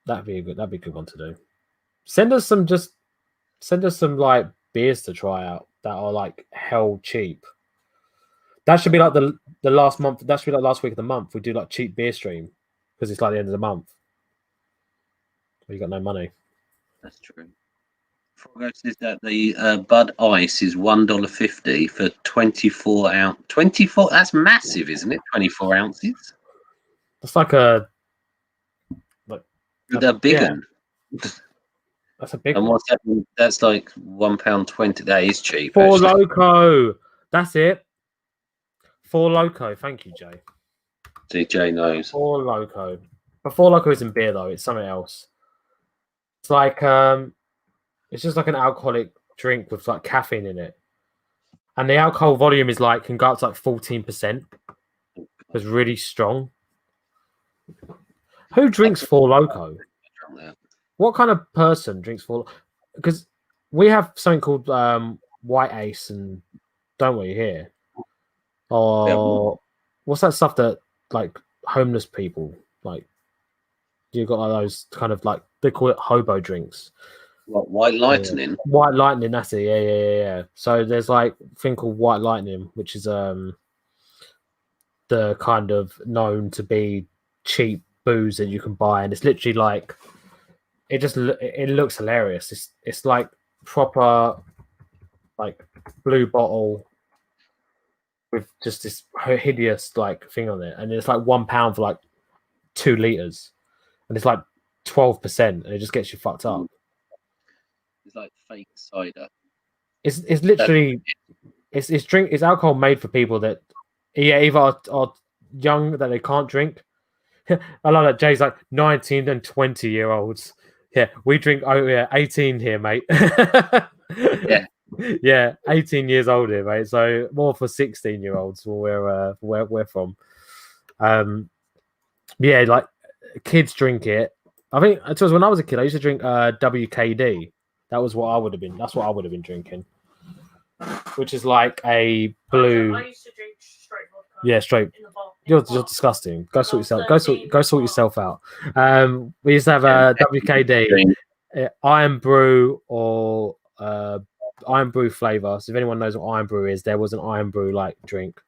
That'd be a good one to do. Send us some like beers to try out that are like hell cheap. That should be like the last month. That should be like last week of the month. We do like cheap beer stream because it's like the end of the month. You got no money. That's true. Frogo says that the Bud Ice is $1.50 for 24 ounce. 24. That's massive, isn't it? 24 ounces. That's like a big yeah. one. That's a big and one. What's that? That's like £1.20. That is cheap. Four Loco. That's it. Four Loco. Thank you, Jay. DJ knows. Four Loco. But Four Loco isn't beer though. It's something else. It's like it's just like an alcoholic drink with like caffeine in it, and the alcohol volume is like can go up to like 14%. It's really strong. Who drinks Four Loco? What kind of person drinks Four? Because we have something called White Ace, and don't we here? Or what's that stuff that like homeless people like? You got like those kind of like they call it hobo drinks. What, White Lightning? White Lightning, that's it. Yeah. So there's like a thing called White Lightning, which is the kind of known to be cheap booze that you can buy, and it's literally like it looks hilarious. It's like proper like blue bottle with just this hideous like thing on it, and it's like £1 for like 2 liters, and it's like 12%, and it just gets you fucked up. It's like fake cider. It's literally it's alcohol made for people that either are young that they can't drink. I love that Jay's like 19 and 20-year-olds. Yeah, we drink 18 here, mate. Yeah, 18 years old here, mate. So more for 16-year-olds where we're from. Yeah, like kids drink it. I think it was when I was a kid. I used to drink WKD. That was what I would have been. That's what I would have been drinking, which is like a blue. I used to drink straight vodka. Yeah, straight. You're disgusting. Go sort yourself. Go sort yourself out. We used to have a WKD, Iron Brew or Iron Brew flavor. So if anyone knows what Iron Brew is, there was an Iron Brew like drink.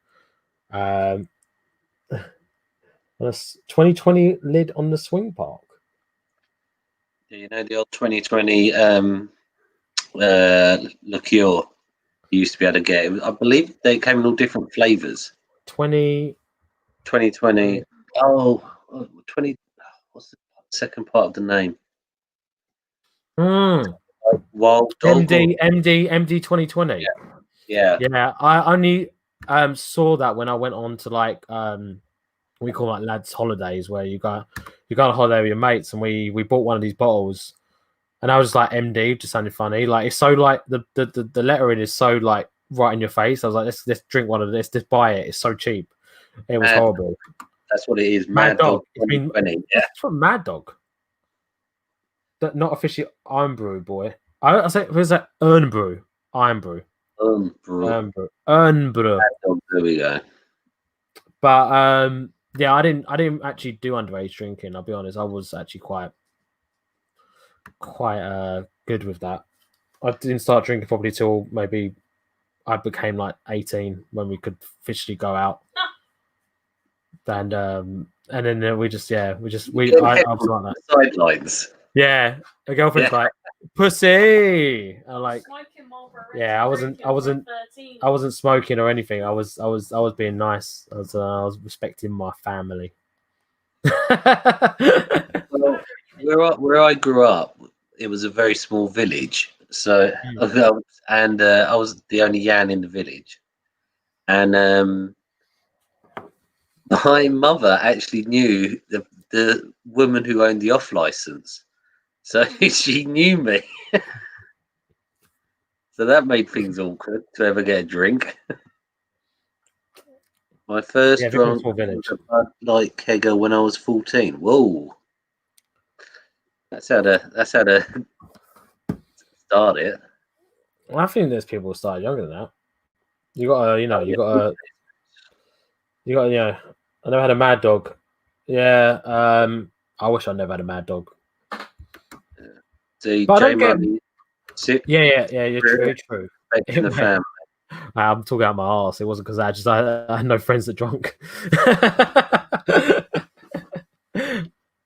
2020 lid on the swing park. You know the old 2020 liqueur you used to be able to get. I believe they came in all different flavors. 2020. Oh, 20. What's the second part of the name? Wild Dog. MD 2020. Yeah. I only saw that when I went on to like we call like lads holidays, where you go on a holiday with your mates, and we bought one of these bottles, and I was just like MD, just sounded funny. Like it's so like the lettering is so like right in your face. I was like, let's drink one of this, just buy it. It's so cheap. It was horrible. That's what it is. Mad Dog. That's from Mad Dog. Not officially Iron Brew, boy. I say where's that Iron Brew? Iron Brew. There we go. But yeah, I didn't actually do underage drinking. I'll be honest. I was actually quite quite good with that. I didn't start drinking probably till maybe I became like 18 when we could officially go out. And then we just I was like that. Sidelines. Yeah, a girlfriend's like pussy. I'm like, yeah, I wasn't smoking or anything. I was being nice. I was respecting my family. Well, where I grew up, it was a very small village. So, I was the only Yan in the village, and my mother actually knew the woman who owned the off license, so she knew me. So that made things awkward to ever get a drink. My first drunk small village. was a Bud Light kegger when I was 14. Whoa, that's how to start it. Well, I think there's people who start younger than that. You got I never had a Mad Dog. Yeah, I wish I never had a Mad Dog. See, But I J don't Money, Yeah, you're true. in the family. I'm talking out my arse. It wasn't because I had no friends that drunk.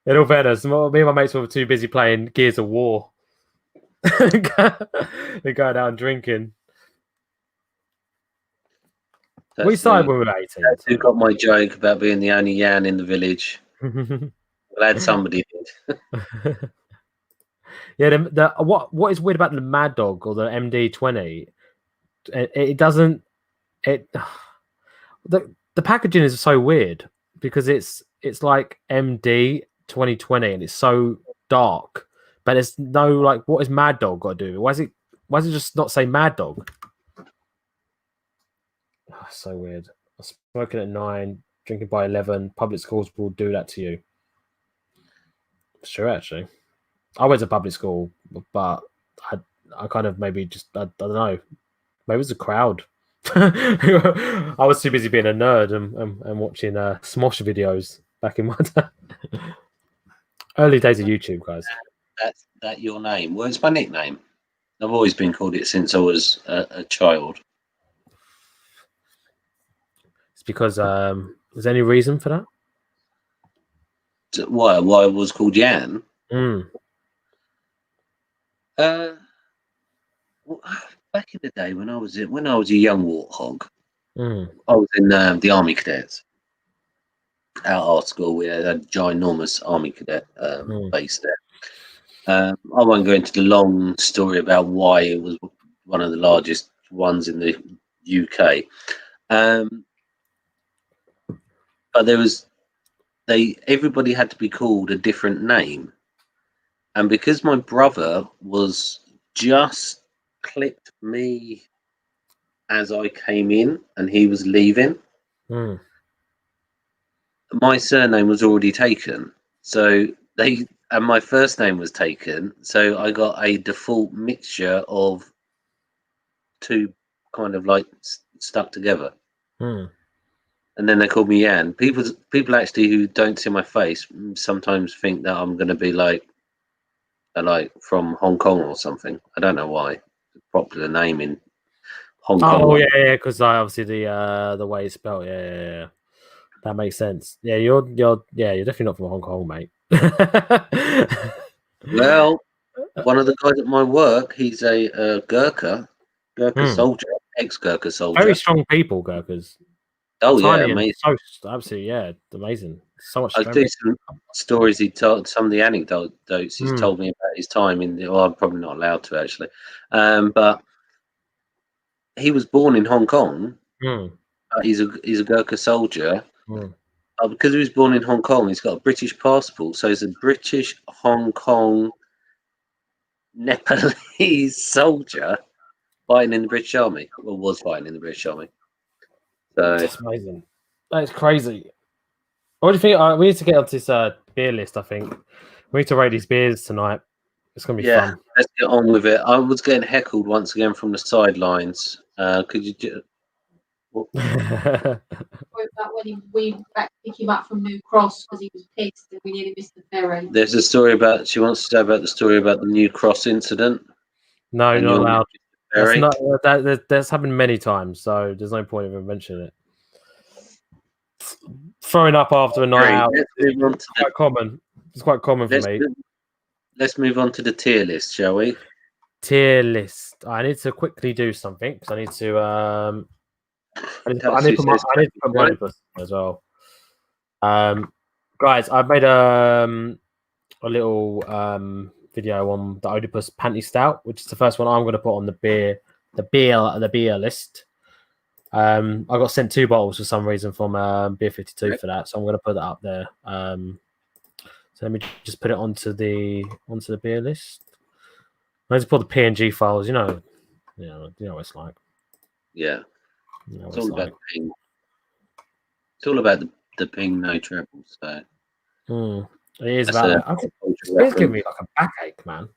In all fairness, me and my mates were too busy playing Gears of War. They're going out and drinking. We started when we were 18. Who got my joke about being the only Yan in the village? Glad somebody did. Yeah, what is weird about the Mad Dog or the MD20? It doesn't. The packaging is so weird because it's like MD 2020 and it's so dark, but it's no like what is Mad Dog got to do? Why is it just not say Mad Dog? Oh, so weird. Smoking at 9, drinking by 11. Public schools will do that to you. Sure, actually. I went to public school, but I kind of maybe just I don't know. Maybe it was a crowd. I was too busy being a nerd and watching Smosh videos back in my day. Early days of YouTube, guys. That's your name? Well, it's my nickname. I've always been called it since I was a child. It's because is there any reason for that? Why I was called Yan? Well, back in the day when I was a young warthog, I was in the Army Cadets. At our school, we had a ginormous Army Cadet base there. I won't go into the long story about why it was one of the largest ones in the UK. But everybody had to be called a different name. And because my brother was just clipped me as I came in and he was leaving, my surname was already taken. So and my first name was taken. So I got a default mixture of two kind of like stuck together. And then they called me Yan. People actually who don't see my face sometimes think that I'm going to be like from Hong Kong or something. I don't know why. It's a popular name in Hong Kong. Oh yeah, because obviously the way it's spelled. Yeah. That makes sense. Yeah, you're definitely not from Hong Kong, mate. Well, one of the guys at my work, he's a Gurkha soldier, ex-Gurkha soldier. Very strong people, Gurkhas. Oh Tiny yeah, amazing. So absolutely, yeah, amazing. So much. I'll do some stories he told, some of the anecdotes he's told me about his time in the. Well, I'm probably not allowed to actually, but he was born in Hong Kong. He's a Gurkha soldier. Because he was born in Hong Kong, he's got a British passport, so he's a British Hong Kong Nepalese soldier fighting in the British Army, or was fighting in the British Army. So that's amazing. That's crazy. What do you think? We need to get onto this beer list. I think we need to rate these beers tonight. It's gonna be fun. Let's get on with it. I was getting heckled once again from the sidelines. Could you? About when we went back to pick him up from New Cross because he was pissed and we nearly missed the ferry. There's a story about. She wants to say about the story about the New Cross incident. No, and not you'll allowed. miss the ferry. That's happened many times, so there's no point in mentioning it. Throwing up after a night out Let's move on to the, quite common. It's quite common for me. let's move on to the tier list, shall we? Tier list. I need to quickly do something because I need to. I need to put my Oedipus as well. Guys, I've made a little video on the Oedipus Panty Stout, which is the first one I'm going to put on the beer list. I got sent 2 bottles for some reason from Beer 52 for that, so I'm going to put that up there. So let me just put it onto the beer list. I need to put the PNG files. You know what it's like. Yeah, You know what it's all about the ping. It's all about the ping, no treble. So it is that's about that. It's giving me like a backache, man.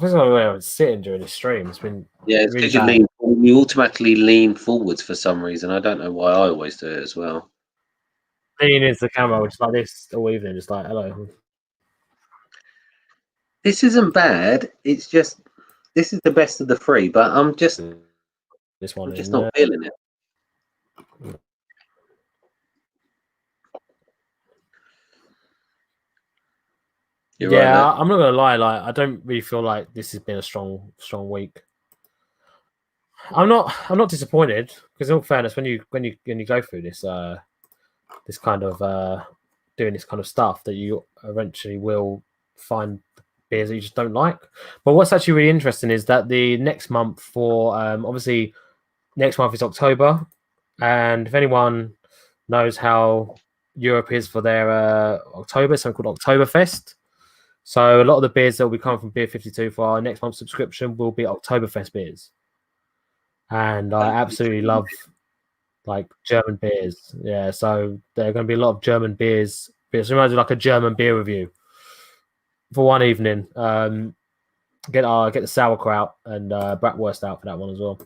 This is where I was sitting during the stream. It's been it's really because you automatically lean forwards for some reason. I don't know why. I always do it as well. leaning into the camera, just like this all evening, just like hello. This isn't bad. It's just this is the best of the 3, but I'm just This one, not feeling it. You're right there. I'm not gonna lie. Like, I don't really feel like this has been a strong week. I'm not disappointed because, in all fairness, when you go through this this kind of doing this kind of stuff, that you eventually will find beers that you just don't like. But what's actually really interesting is that the next month for obviously next month is October, and if anyone knows how Europe is for their October, something called Oktoberfest. So a lot of the beers that will be coming from Beer 52 for our next month's subscription will be Oktoberfest beers. And I absolutely love like German beers. Yeah, so there are going to be a lot of German beers. So we might do like a German beer review for one evening. Get the sauerkraut and bratwurst out for that one as well.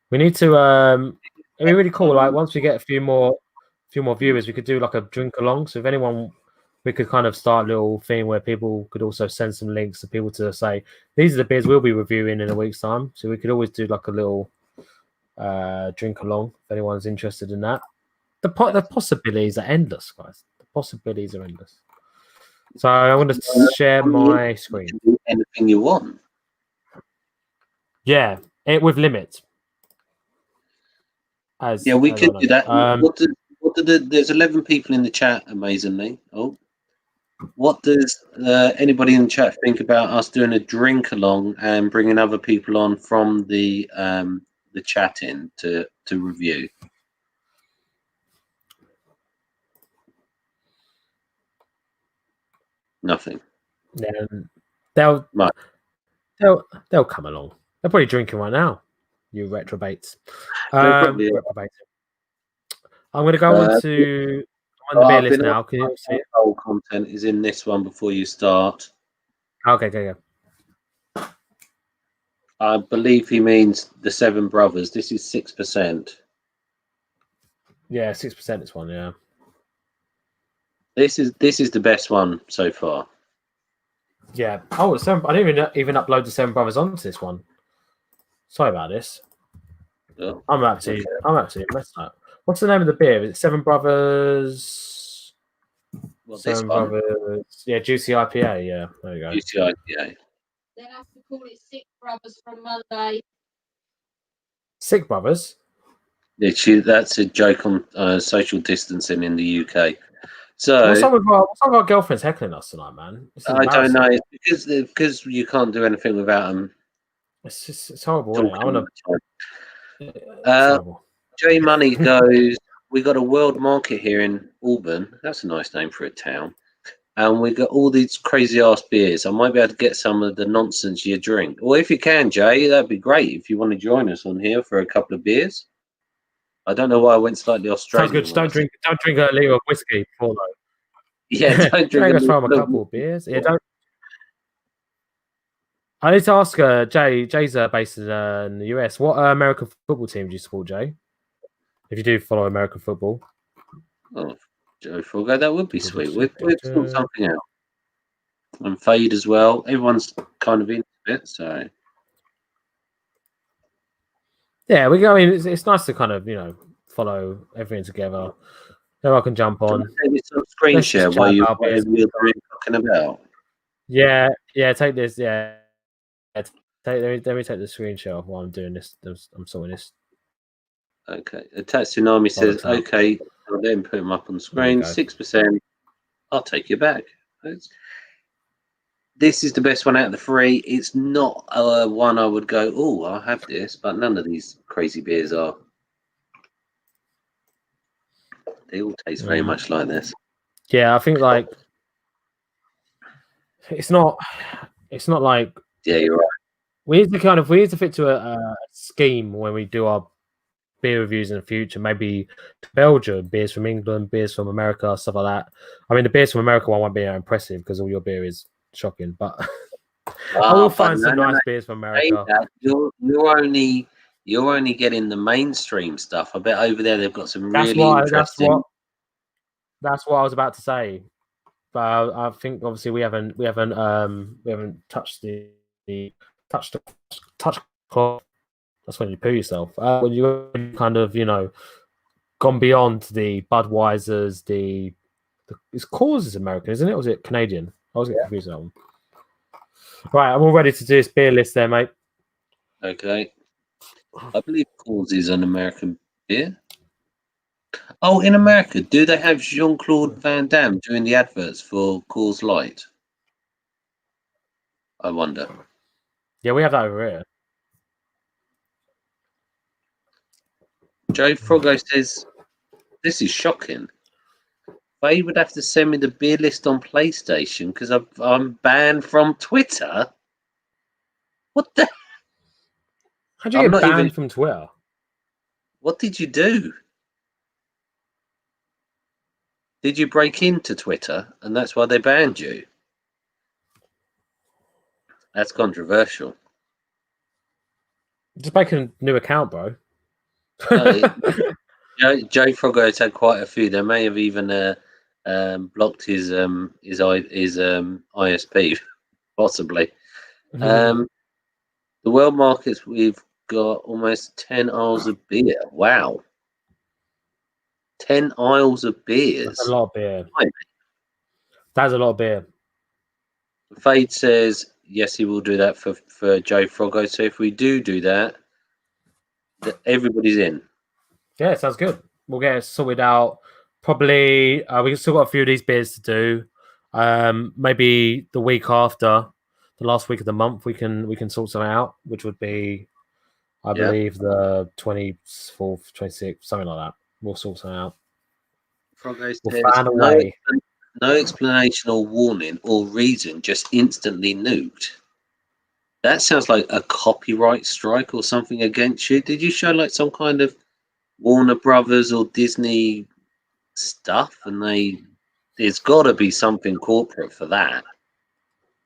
We need to. It'd be really cool. Like once we get a few more viewers, we could do like a drink along. So if anyone, we could kind of start a little thing where people could also send some links to people to say these are the beers we'll be reviewing in a week's time. So we could always do like a little drink along if anyone's interested in that. The possibilities are endless, guys. The possibilities are endless. So I'm going to share my screen. You can do anything you want. Yeah, with limits. We could do that. There's 11 people in the chat, amazingly. Oh, what does anybody in the chat think about us doing a drink along and bringing other people on from the chat in to review? Nothing. Yeah, they'll come along. They're probably drinking right now. You retrobates. Reprobates. I'm going to go on to the beer list now. Can you see it? Whole content is in this one before you start. Okay. I believe he means the Seven Brothers. This is 6%. Yeah, 6% this one. Yeah. This is the best one so far. Yeah. Oh, I didn't even upload the Seven Brothers onto this one. Sorry about this. Oh, I'm actually messed up. What's the name of the beer? Is it Seven Brothers? well, Seven this one. Brothers. Yeah, Juicy IPA. Yeah, there you go. Juicy IPA. Then I have to call it Sick Brothers from Monday. Sick Brothers. That's a joke on social distancing in the UK. So what's up with our girlfriends heckling us tonight, man? I don't know. It's because you can't do anything without them. It's horrible. Isn't it? I want to. J Money goes. We got a world market here in Auburn. That's a nice name for a town. And we got all these crazy ass beers. I might be able to get some of the nonsense you drink. Well, if you can, Jay, that'd be great. If you want to join us on here for a couple of beers. I don't know why I went slightly Australian. Sounds good. Don't drink a liter of whiskey before though. Yeah, don't drink us from a couple of beers. Yeah, don't. I need to ask Jay. Jay's based in the US. What American football team do you support, Jay? If you do follow American football, Oh, Joe Froggo, that would be sweet. We've sort something out. And Fade as well. Everyone's kind of into it, so yeah, we go. I mean, it's nice to kind of follow everything together. Then I can jump on. It's on screen Let's just share chat while about whatever beers. you're doing, talking about. Yeah. Take this. Yeah. Let me take the screenshot of while I'm doing this. I'm sorting this. Okay. Attack Tsunami says, it's up. okay, I'll then put them up on There screen. we go. 6%. I'll take you back. This is the best one out of the three. It's not one I would go, oh, I'll have this, but none of these crazy beers are. They all taste very much like this. Yeah, I think like it's not like Yeah, you're right. we need to fit to a scheme when we do our beer reviews in the future. Maybe Belgium, beers from England, beers from America, stuff like that. I mean, the beers from America one won't be impressive because all your beer is shocking, but I will find some nice beers from America. You're only getting the mainstream stuff. I bet over there they've got some really interesting. That's what I was about to say. But I think obviously we haven't touched the touch cloth. That's when you poo yourself. When you kind of gone beyond the Budweisers, it's Coors is American, isn't it? Or was it Canadian? I was getting confused with that one. Right, I'm all ready to do this beer list there, mate. Okay. I believe Coors is an American beer. Oh, in America, do they have Jean-Claude Van Damme doing the adverts for Coors Light? I wonder. Yeah, we have that over here. Joe Froggo says, this is shocking. They would have to send me the beer list on PlayStation because I'm banned from Twitter. What the? How do you get banned from Twitter? What did you do? Did you break into Twitter and that's why they banned you? That's controversial. Just make a new account, bro. Joe Froggo's had quite a few. They may have even blocked his ISP, possibly. The world markets, we've got almost 10 aisles of beer. Wow. 10 aisles of beers. That's a lot of beer. That's a lot of beer. Fade says, yes, he will do that for Joe Froggo. So if we do that, everybody's in. Yeah, sounds good. We'll get it sorted out. Probably, we've still got a few of these beers to do. Maybe the week after, the last week of the month, we can sort something out, which would be, I believe, the 24th, 26th, something like that. We'll sort something out. Froggo says, no explanation or warning or reason, just instantly nuked. That sounds like a copyright strike or something against you. Did you show like some kind of Warner Brothers or Disney stuff? And there's got to be something corporate for that.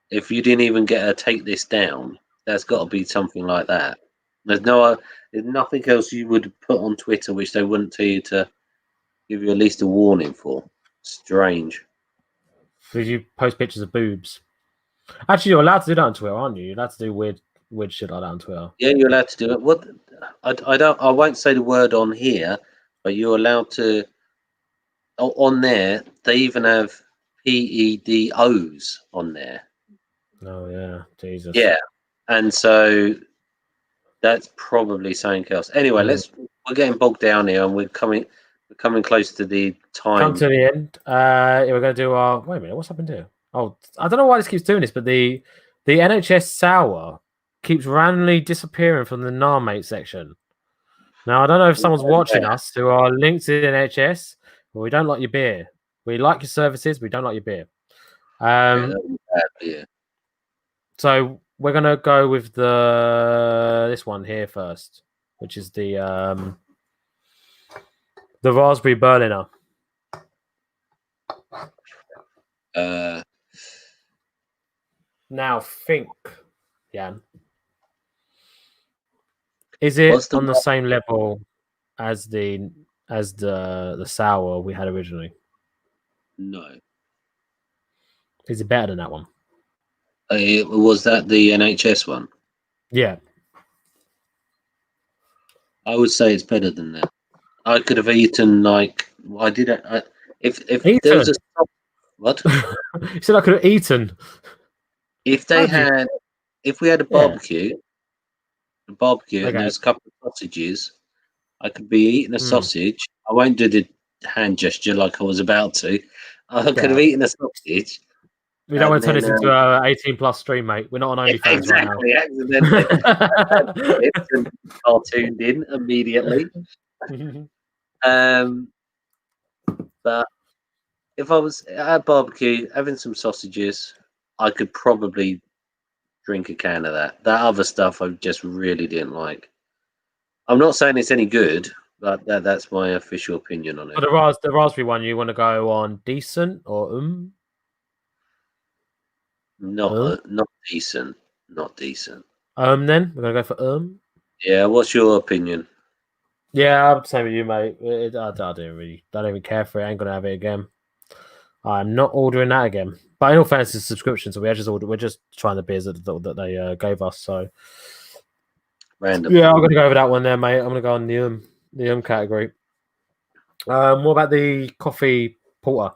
If you didn't even get to take this down, there's got to be something like that. There's nothing else you would put on Twitter which they wouldn't tell you to give you at least a warning for. Strange. Did you post pictures of boobs? Actually, you're allowed to do that on Twitter, aren't you? You're allowed to do weird shit like that on Twitter. Yeah, you're allowed to do it. What? I won't say the word on here, but you're allowed to. On there, they even have PEDOs on there. Oh yeah, Jesus. Yeah, and so that's probably something else. Anyway, we're getting bogged down here, and we're coming close to the time. Come to the end. We're going to do our. Wait a minute, what's happened here? Oh, I don't know why this keeps doing this, but the NHS sour keeps randomly disappearing from the Narmate section. Now I don't know if someone's watching us who are linked to the NHS, but we don't like your beer. We like your services, we don't like your beer. So we're gonna go with this one here first, which is the Raspberry Berliner. Now think Jan? Is it What's the on the same level as the sour we had originally? No. Is it better than that one? Was that the NHS one? Yeah. I would say it's better than that. I could have eaten like I did. If there was Eaten. a what? You said I could have eaten. If they How'd you- had, if we had a Yeah. barbecue, and there Okay. was a couple of sausages, I could be eating a Hmm. sausage. I won't do the hand gesture like I was about to. I could have eaten a sausage. We don't want to turn And this then, into a 18+ stream, mate. We're not on OnlyFans exactly, accidentally. And cartooned in immediately. right now. But if I was at a barbecue having some sausages, I could probably drink a can of that. That other stuff I just really didn't like. I'm not saying it's any good, but that's my official opinion on it. For the raspberry one, you want to go on decent or Not decent. Not decent. then we're gonna go for Yeah, what's your opinion? Yeah, I'm the same with you, mate. I don't even care for it. I ain't gonna have it again. I'm not ordering that again. But in all fairness, it's a subscription, so we're just trying the beers that they gave us. So Random. yeah, I'm gonna go over that one there, mate. I'm gonna go on the category. What about the coffee porter?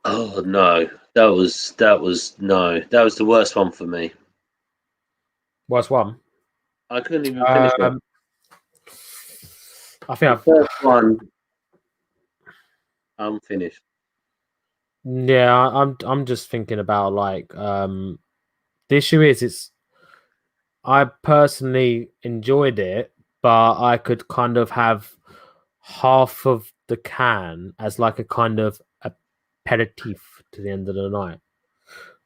Oh no, that was the worst one for me. Worst one? I couldn't even finish it. I think The first one, I'm finished. Yeah, I'm just thinking about like the issue is I personally enjoyed it, but I could kind of have half of the can as like a kind of aperitif to the end of the night.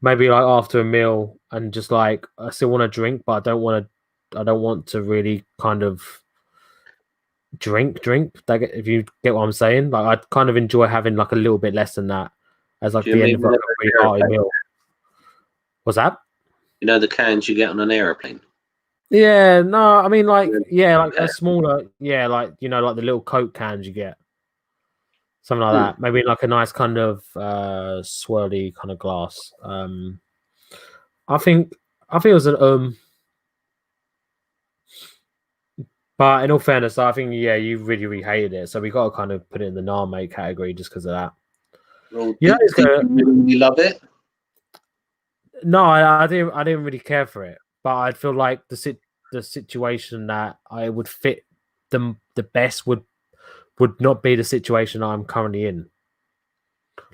Maybe like after a meal and just like I still want to drink, but I don't want to really kind of drink. If you get what I'm saying, like I'd kind of enjoy having like a little bit less than that as like Do you the end mean of like, a really hearty meal. What's that? You know the cans you get on an aeroplane? Yeah, no, I mean like like Yeah. a smaller, like like the little Coke cans you get, something like Hmm. that. Maybe like a nice kind of swirly kind of glass. I think it was an but in all fairness, I think you really hated it, so we got to kind of put it in the nah mate category just because of that. Well, Yeah, did you really love it? No, I didn't really care for it, but I feel like the situation that I would fit the best would not be the situation I'm currently in.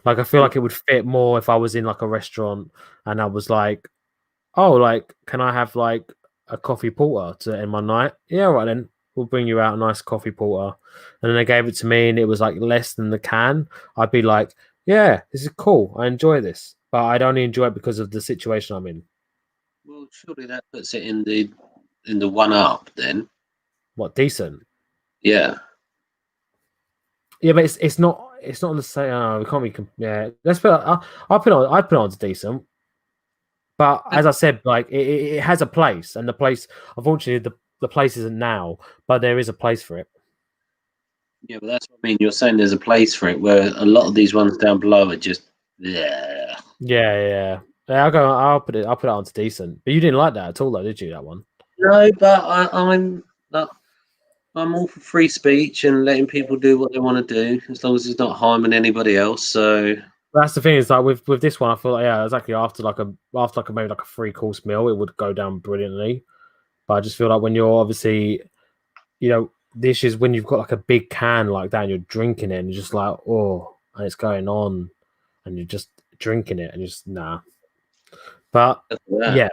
Like I feel like it would fit more if I was in like a restaurant and I was like, oh, like can I have like a coffee porter to end my night? Yeah, right then. We'll bring you out a nice coffee porter. And then they gave it to me and it was like less than the can. I'd be like, yeah, this is cool. I enjoy this. But I'd only enjoy it because of the situation I'm in. Well, surely that puts it in the one up then. What, decent? Yeah. Yeah, but it's not on the same. We can't be. Yeah, let's put. I'd put it on to decent. But as I said, like it has a place, and the place, unfortunately, the place isn't now, but there is a place for it. Yeah, but that's what I mean. You're saying there's a place for it, where a lot of these ones down below are just Yeah. I'll put it on to decent. But you didn't like that at all, though, did you? That one? No, but I'm all for free speech and letting people do what they want to do, as long as it's not harming anybody else. So That's the thing is like with this one, I feel like exactly after maybe like a 3-course meal, it would go down brilliantly. But I just feel like when you're obviously, the issue is when you've got like a big can like that and you're drinking it and you're just like, oh, and it's going on, and you're just drinking it and you're just nah. But yeah,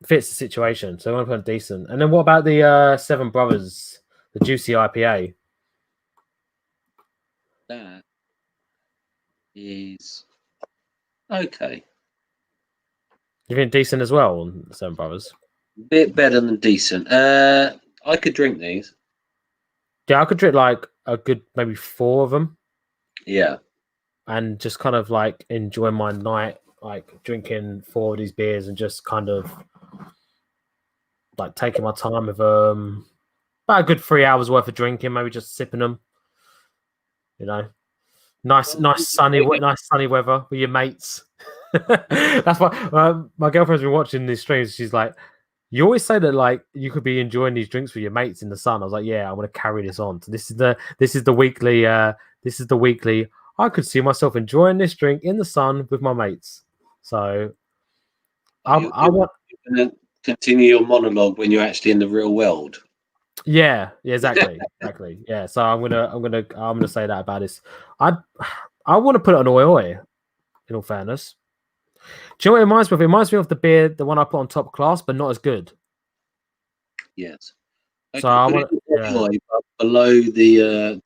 fits the situation. So I'm gonna put it decent. And then what about the Seven Brothers, the juicy IPA? that is okay. You think decent as well on Seven Brothers? Bit better than decent. I could drink these. Yeah, I could drink like a good maybe 4 of them. Yeah. And just kind of like enjoy my night like drinking 4 of these beers and just kind of like taking my time with about a good 3 hours worth of drinking, maybe just sipping them. You know, nice sunny weather with your mates. That's why my girlfriend's been watching these streams. She's like, "You always say that like you could be enjoying these drinks with your mates in the sun." I was like, "Yeah, I'm gonna carry this on." So this is the weekly. This is the weekly. I could see myself enjoying this drink in the sun with my mates. So I want. You're gonna continue your monologue when you're actually in the real world. Yeah, exactly. Yeah. So I'm gonna say that about this. I want to put it on oi oi. In all fairness, do you know what it reminds me of? It reminds me of the beer, the one I put on Top Class, but not as good. Yes. So I want below the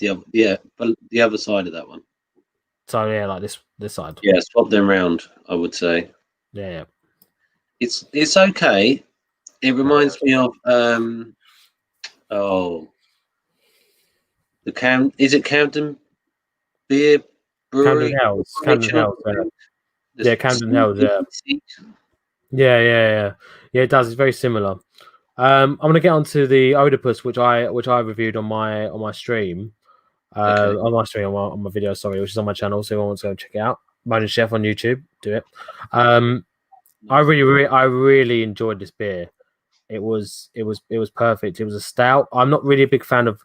other side of that one. So yeah, like this side. Yeah, swap them round. I would say. Yeah. It's okay. It reminds me of is it Camden Beer Brewery? Camden Hells. Yeah, Camden Hells. Yeah. It does. It's very similar. I'm gonna get onto the Oedipus, which I reviewed on my stream. On my video, sorry, which is on my channel. So if anyone wants to go check it out, Moaning Chef on YouTube, do it. I really enjoyed this beer. It was perfect. It was a stout. I'm not really a big fan of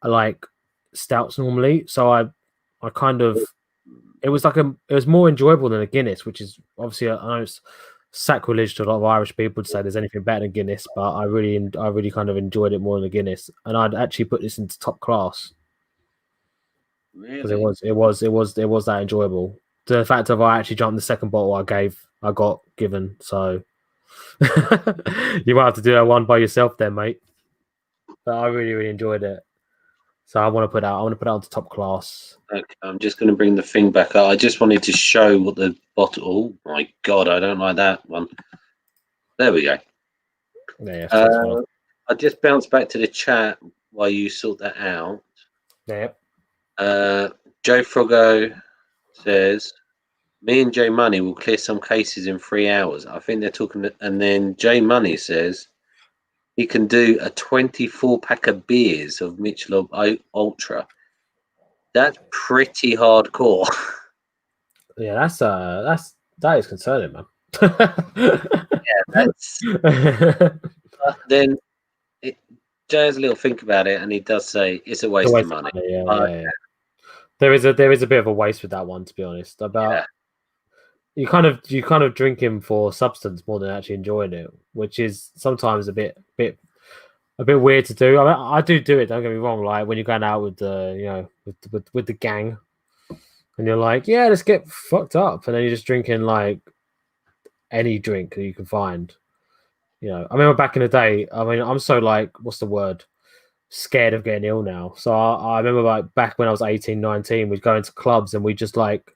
like stouts normally, so I kind of it was more enjoyable than a Guinness, which is obviously I know it's sacrilege to a lot of Irish people to say there's anything better than Guinness, but I really kind of enjoyed it more than a Guinness, and I'd actually put this into top class because it was that enjoyable. To the fact of I actually jumped the second bottle I got given, so you might have to do that one by yourself then, mate. But I really enjoyed it. So I want to put out onto top class. Okay, I'm just going to bring the thing back up. I just wanted to show what the bottle. Oh my god, I don't like that one. There we go. Yeah. I just bounced back to the chat while you sort that out. Yeah. Joe Froggo says, "Me and Jay Money will clear some cases in 3 hours." I think they're talking. And then Jay Money says he can do a 24-pack of beers of Michelob Ultra. That's pretty hardcore. Yeah, that is concerning, man. Yeah, that's. But then Jay has a little think about it, and he does say it's a waste of money. Yeah. There is a bit of a waste with that one, to be honest. You kind of drink him for substance more than actually enjoying it, which is sometimes a bit weird to do. I mean, I do it. Don't get me wrong. Like when you're going out with the with the gang, and you're like, yeah, let's get fucked up, and then you're just drinking like any drink that you can find. I remember back in the day. I mean, I'm so like, what's the word? Scared of getting ill now. So I remember like back when I was 18, 19, we'd go into clubs and we just like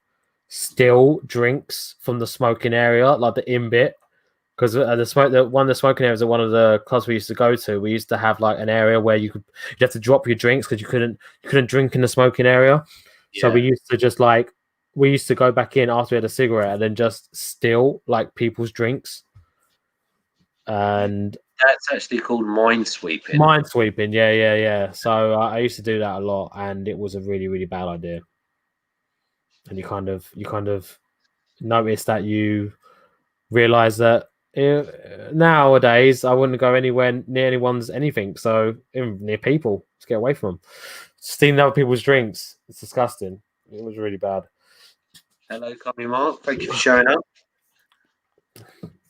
steal drinks from the smoking area, like the in bit, because one of the smoking areas at one of the clubs we used to go to, we used to have like an area where you'd have to drop your drinks because you couldn't drink in the smoking area. Yeah. So we used to go back in after we had a cigarette and then just steal like people's drinks. And that's actually called minesweeping. Minesweeping, yeah. So I used to do that a lot, and it was a really, really bad idea. And you kind of notice that you realize that nowadays I wouldn't go anywhere near anyone's anything. So even near people, just get away from them. Stealing other people's drinks, it's disgusting. It was really bad. Hello, Copy Mark. Thank you for showing up.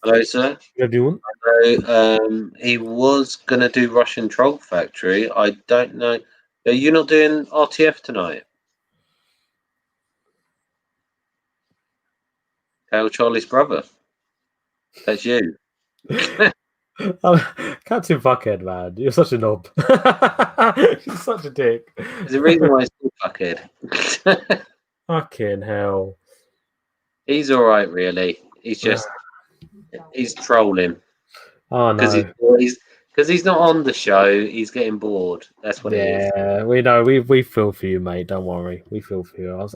Hello, sir. Hello. Hello. He was going to do Russian Troll Factory. I don't know. Are you not doing RTF tonight? Hail Charlie's brother. That's you. Captain Fuckhead, man. You're such a knob. You're such a dick. There's a reason why he's called Fuckhead. Fucking hell. He's all right, really. He's just... He's trolling. Oh no! Because he's not on the show. He's getting bored. That's what it is. Yeah, we know. We feel for you, mate. Don't worry. We feel for you.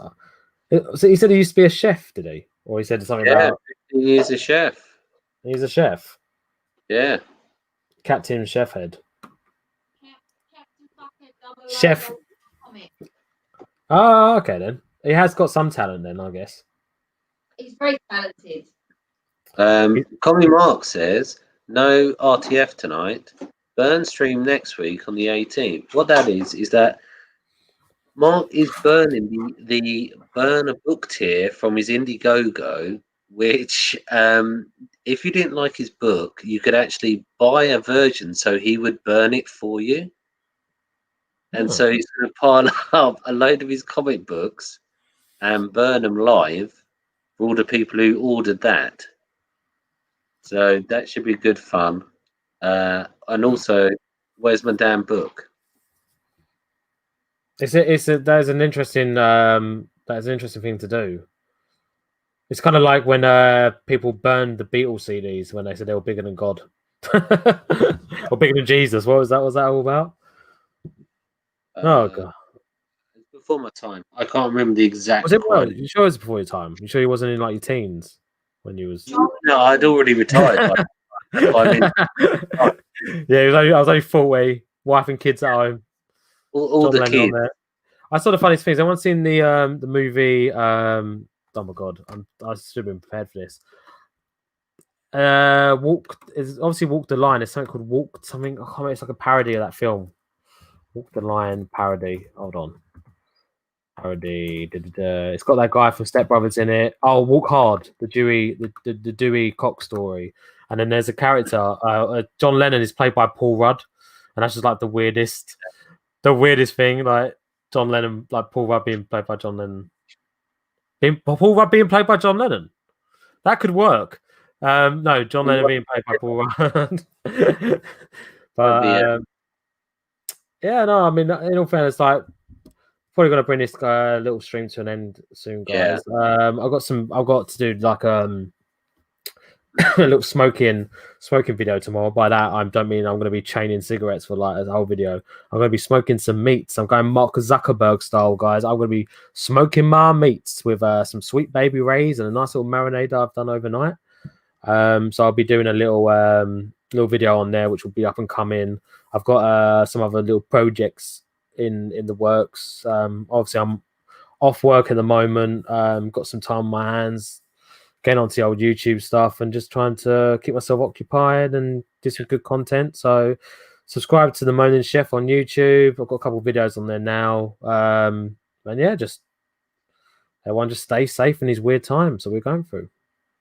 So he said he used to be a chef, did he? Or he said something Yeah, about 15 years a chef. he's a chef, Yeah. Captain Chef Head. Captain Fuckhead double Chef. O comic. Oh, okay then. He has got some talent then, I guess. He's very talented. Connie Mark says no RTF tonight. Burn stream next week on the 18th. What that is that Mark is burning the burner book tier from his Indiegogo, which if you didn't like his book, you could actually buy a version so he would burn it for you. And Oh. so he's going to pile up a load of his comic books and burn them live for all the people who ordered that. So that should be good fun. And also, where's my damn book? There's an interesting thing to do. It's kind of like when people burned the Beatles CDs when they said they were bigger than God. Or bigger than Jesus. What was that? Was that all about? Oh god. It's before my time. I can't remember the exact. Was it well? quote. You sure it was before your time? You sure he wasn't in like your teens when you was No, I'd already retired. I mean, yeah, I was only 40, wife and kids at home. all John the Lennon on kids. there. I saw the funniest things. I want seen the movie. Oh my god, I should have been prepared for this. Walk is obviously Walk the Line. It's something called Walk something. I can't remember, it's like a parody of that film. Walk the Line parody. Hold on. Parody. It's got that guy from Step Brothers in it. Oh, Walk Hard, the Dewey Cox story. And then there's a character. John Lennon is played by Paul Rudd, and that's just like the weirdest thing. Like John Lennon, like Paul Rudd being played by John Lennon. Paul Rudd being played by John Lennon. That could work. No, John Lennon being played by Paul Rudd. But yeah, no, I mean, in all fairness, like probably gonna bring this little stream to an end soon, guys. Yeah. I've got to do like a little smoking video tomorrow. By that, I don't mean I'm going to be chaining cigarettes for like a whole video. I'm going to be smoking some meats. I'm going Mark Zuckerberg style, guys. I'm going to be smoking my meats with some Sweet Baby Rays and a nice little marinade that I've done overnight. So I'll be doing a little video on there, which will be up and coming. I've got some other little projects in the works. Obviously, I'm off work at the moment. Got some time on my hands. Getting onto the old YouTube stuff and just trying to keep myself occupied and do some good content. So subscribe to the Moaning Chef on YouTube. I've got a couple of videos on there now. And yeah, just everyone just stay safe in these weird times that we're going through.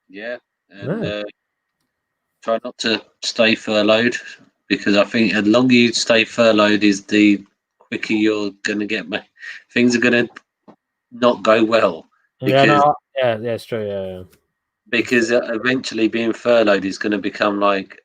Yeah. And try not to stay furloughed, because I think the longer you stay furloughed is the quicker you're going to get things are going to not go well. Because, it's true. Yeah. Because eventually being furloughed is going to become like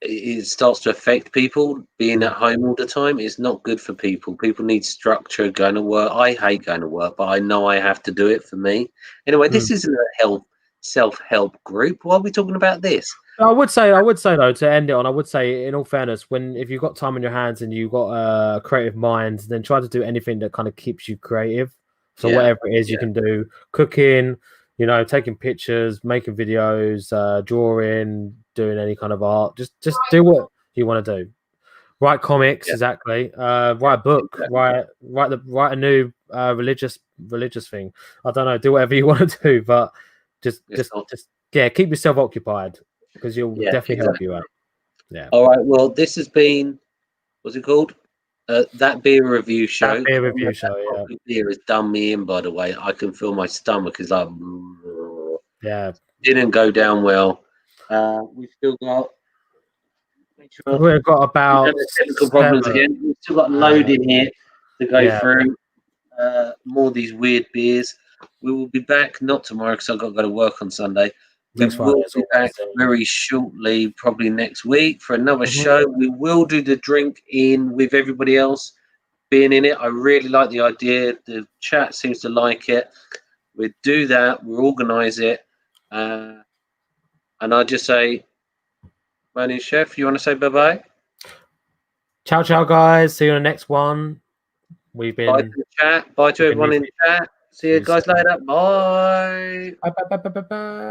it starts to affect people. Being at home all the time is not good for people. People need structure going to work. I hate going to work, but I know I have to do it for me. Anyway, this isn't a self-help group. Why are we talking about this? I would say though, to end it on, I would say, in all fairness, if you've got time on your hands and you've got a creative mind, then try to do anything that kind of keeps you creative. So whatever it is you can do, cooking, taking pictures, making videos, drawing, doing any kind of art. Just do what you want to do. Write comics, exactly. Write a book. Exactly. Write a new religious thing. I don't know. Do whatever you want to do, but just keep yourself occupied, because you'll definitely help you out. Yeah. All right. Well, this has been, what's it called? That beer review show. That beer review show. Yeah. Beer has done me in. By the way, I can feel my stomach is like. Yeah. Didn't go down well. We've still got. We've got about technical problems again. We've still got load in here to go through. More of these weird beers. We will be back, not tomorrow because I've got to go to work on Sunday. We will be back very shortly, probably next week, for another show. We will do the drink in with everybody else being in it. I really like the idea. The chat seems to like it. We'll do that. We'll organise it. And I just say, Moaning Chef, you want to say bye-bye? Ciao, guys. See you in the next one. We've been... Bye to the chat. Bye to everyone in the chat. See you See you guys soon. later. Bye. Bye, bye, bye, bye, bye, bye.